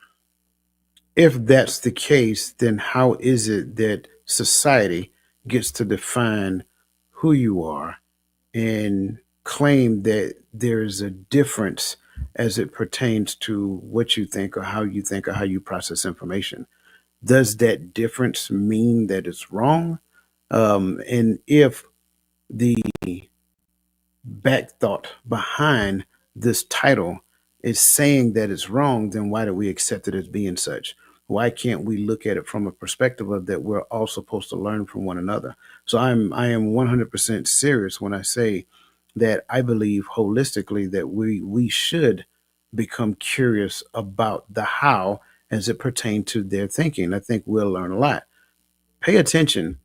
if that's the case, then how is it that society gets to define who you are and claim that there is a difference as it pertains to what you think or how you process information? Does that difference mean that it's wrong? And if the back thought behind this title is saying that it's wrong, then why do we accept it as being such? Why can't we look at it from a perspective of that we're all supposed to learn from one another? So I am 100% serious when I say that I believe holistically that we should become curious about the how as it pertains to their thinking. I think we'll learn a lot. Pay attention.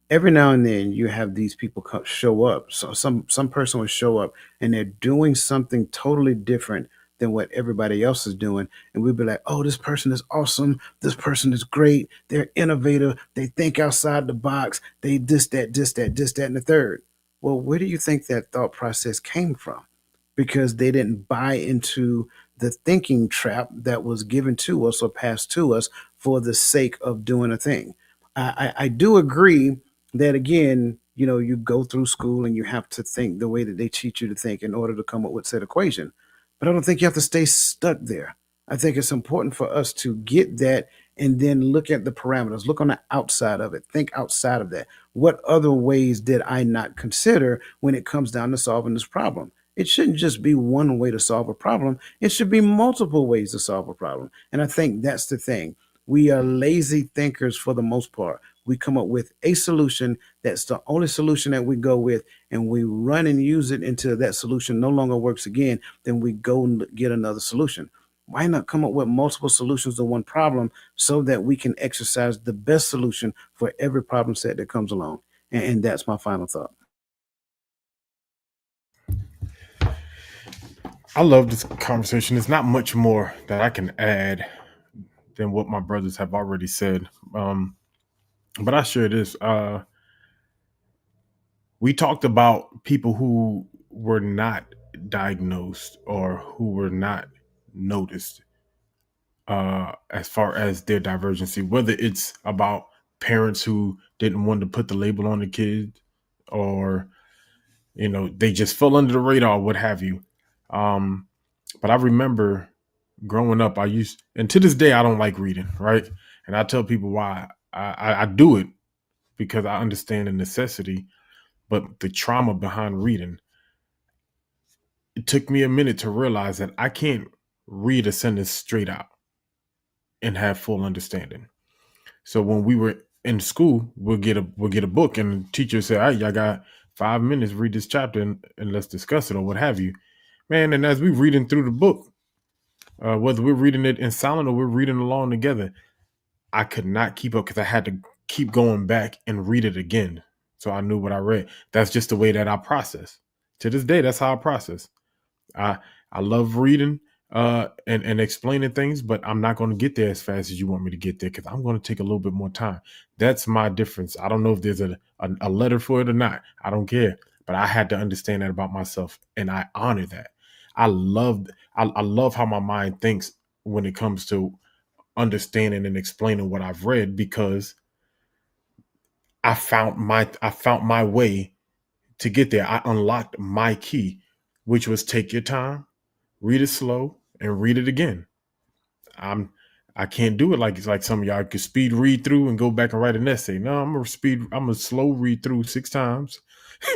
Every now and then you have these people show up. So some person will show up and they're doing something totally different than what everybody else is doing, and we'd be like, oh, this person is awesome, this person is great, they're innovative, they think outside the box, they this that and the third. Well, where do you think that thought process came from? Because they didn't buy into the thinking trap that was given to us or passed to us for the sake of doing a thing. I do agree that, again, you go through school and you have to think the way that they teach you to think in order to come up with said equation. But I don't think you have to stay stuck there. I think it's important for us to get that and then look at the parameters, look on the outside of it, think outside of that. What other ways did I not consider when it comes down to solving this problem? It shouldn't just be one way to solve a problem. It should be multiple ways to solve a problem. And I think that's the thing. We are lazy thinkers for the most part. we come up with a solution that's the only solution that we go with, and we run and use it until that solution no longer works again. Then we go and get another solution. Why not come up with multiple solutions to one problem so that we can exercise the best solution for every problem set that comes along? And that's my final thought.
I love this conversation. There's not much more that I can add than what my brothers have already said. But I share this. We talked about people who were not diagnosed or who were not noticed as far as their divergency, whether it's about parents who didn't want to put the label on the kid, or they just fell under the radar, what have you. But I remember growing up, and to this day, I don't like reading, right? And I tell people why. I do it because I understand the necessity, but the trauma behind reading. It took me a minute to realize that I can't read a sentence straight out and have full understanding. So when we were in school, we'll get a book, and the teacher say, "All right, y'all got 5 minutes, read this chapter and let's discuss it," or what have you. Man, and as we're reading through the book, whether we're reading it in silent or we're reading along together, I could not keep up because I had to keep going back and read it again. So I knew what I read. That's just the way that I process. To this day, that's how I process. I love reading and explaining things, but I'm not going to get there as fast as you want me to get there because I'm going to take a little bit more time. That's my difference. I don't know if there's a letter for it or not. I don't care. But I had to understand that about myself, and I honor that. I love how my mind thinks when it comes to understanding and explaining what I've read, because I found my way to get there. I unlocked my key, which was take your time, read it slow, and read it again. I can't do it like some of y'all could speed read through and go back and write an essay. No, I'm a slow read through 6 times,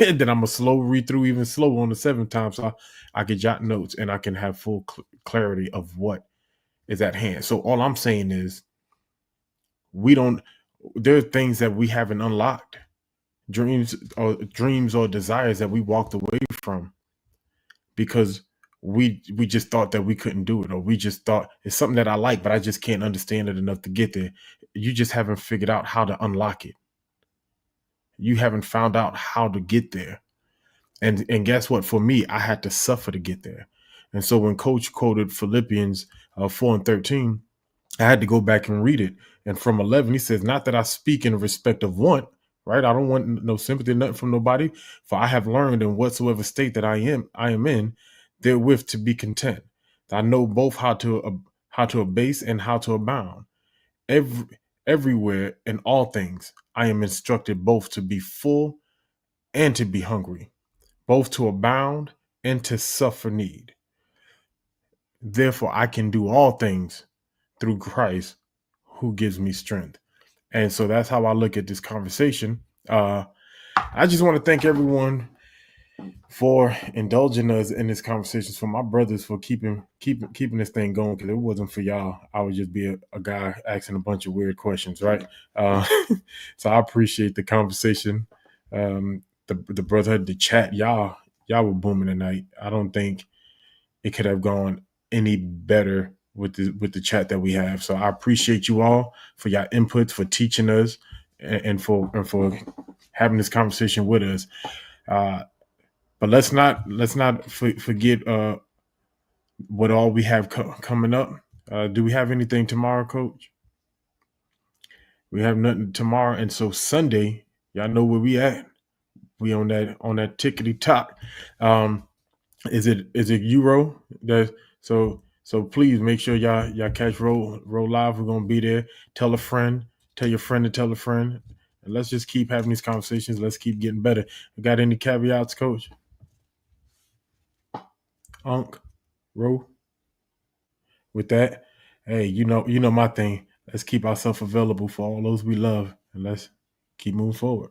and then I'm a slow read through even slower on the 7th time, so I can jot notes and I can have full clarity of what is at hand. So all I'm saying is, there are things that we haven't unlocked, dreams or desires that we walked away from because we just thought that we couldn't do it, or we just thought it's something that I like, but I just can't understand it enough to get there. You just haven't figured out how to unlock it. You haven't found out how to get there. And guess what? For me, I had to suffer to get there. And so when Coach quoted Philippians 4:13, I had to go back and read it. And from 11, he says, "Not that I speak in respect of want," right? I don't want no sympathy, nothing from nobody. "For I have learned in whatsoever state that I am in, therewith to be content. I know both how to abase and how to abound. Everywhere in all things, I am instructed both to be full and to be hungry, both to abound and to suffer need. Therefore, I can do all things through Christ who gives me strength." And so that's how I look at this conversation. I just want to thank everyone for indulging us in this conversation, for my brothers for keeping this thing going, because if it wasn't for y'all, I would just be a guy asking a bunch of weird questions, right? So I appreciate the conversation. The brotherhood, the chat, y'all were booming tonight. I don't think it could have gone any better with the chat that we have. So I appreciate you all for your inputs, for teaching us, and for having this conversation with us. But let's not forget what all we have coming up. Do we have anything tomorrow, Coach? We have nothing tomorrow, and so Sunday, y'all know where we at. We on that tickety tock. Is it Euro? So please make sure y'all catch roll live. We're gonna be there. Tell a friend, tell your friend to tell a friend, and let's just keep having these conversations. Let's keep getting better. You got any caveats, Coach? Unc, Ro? With that, hey, you know my thing. Let's keep ourselves available for all those we love, and let's keep moving forward.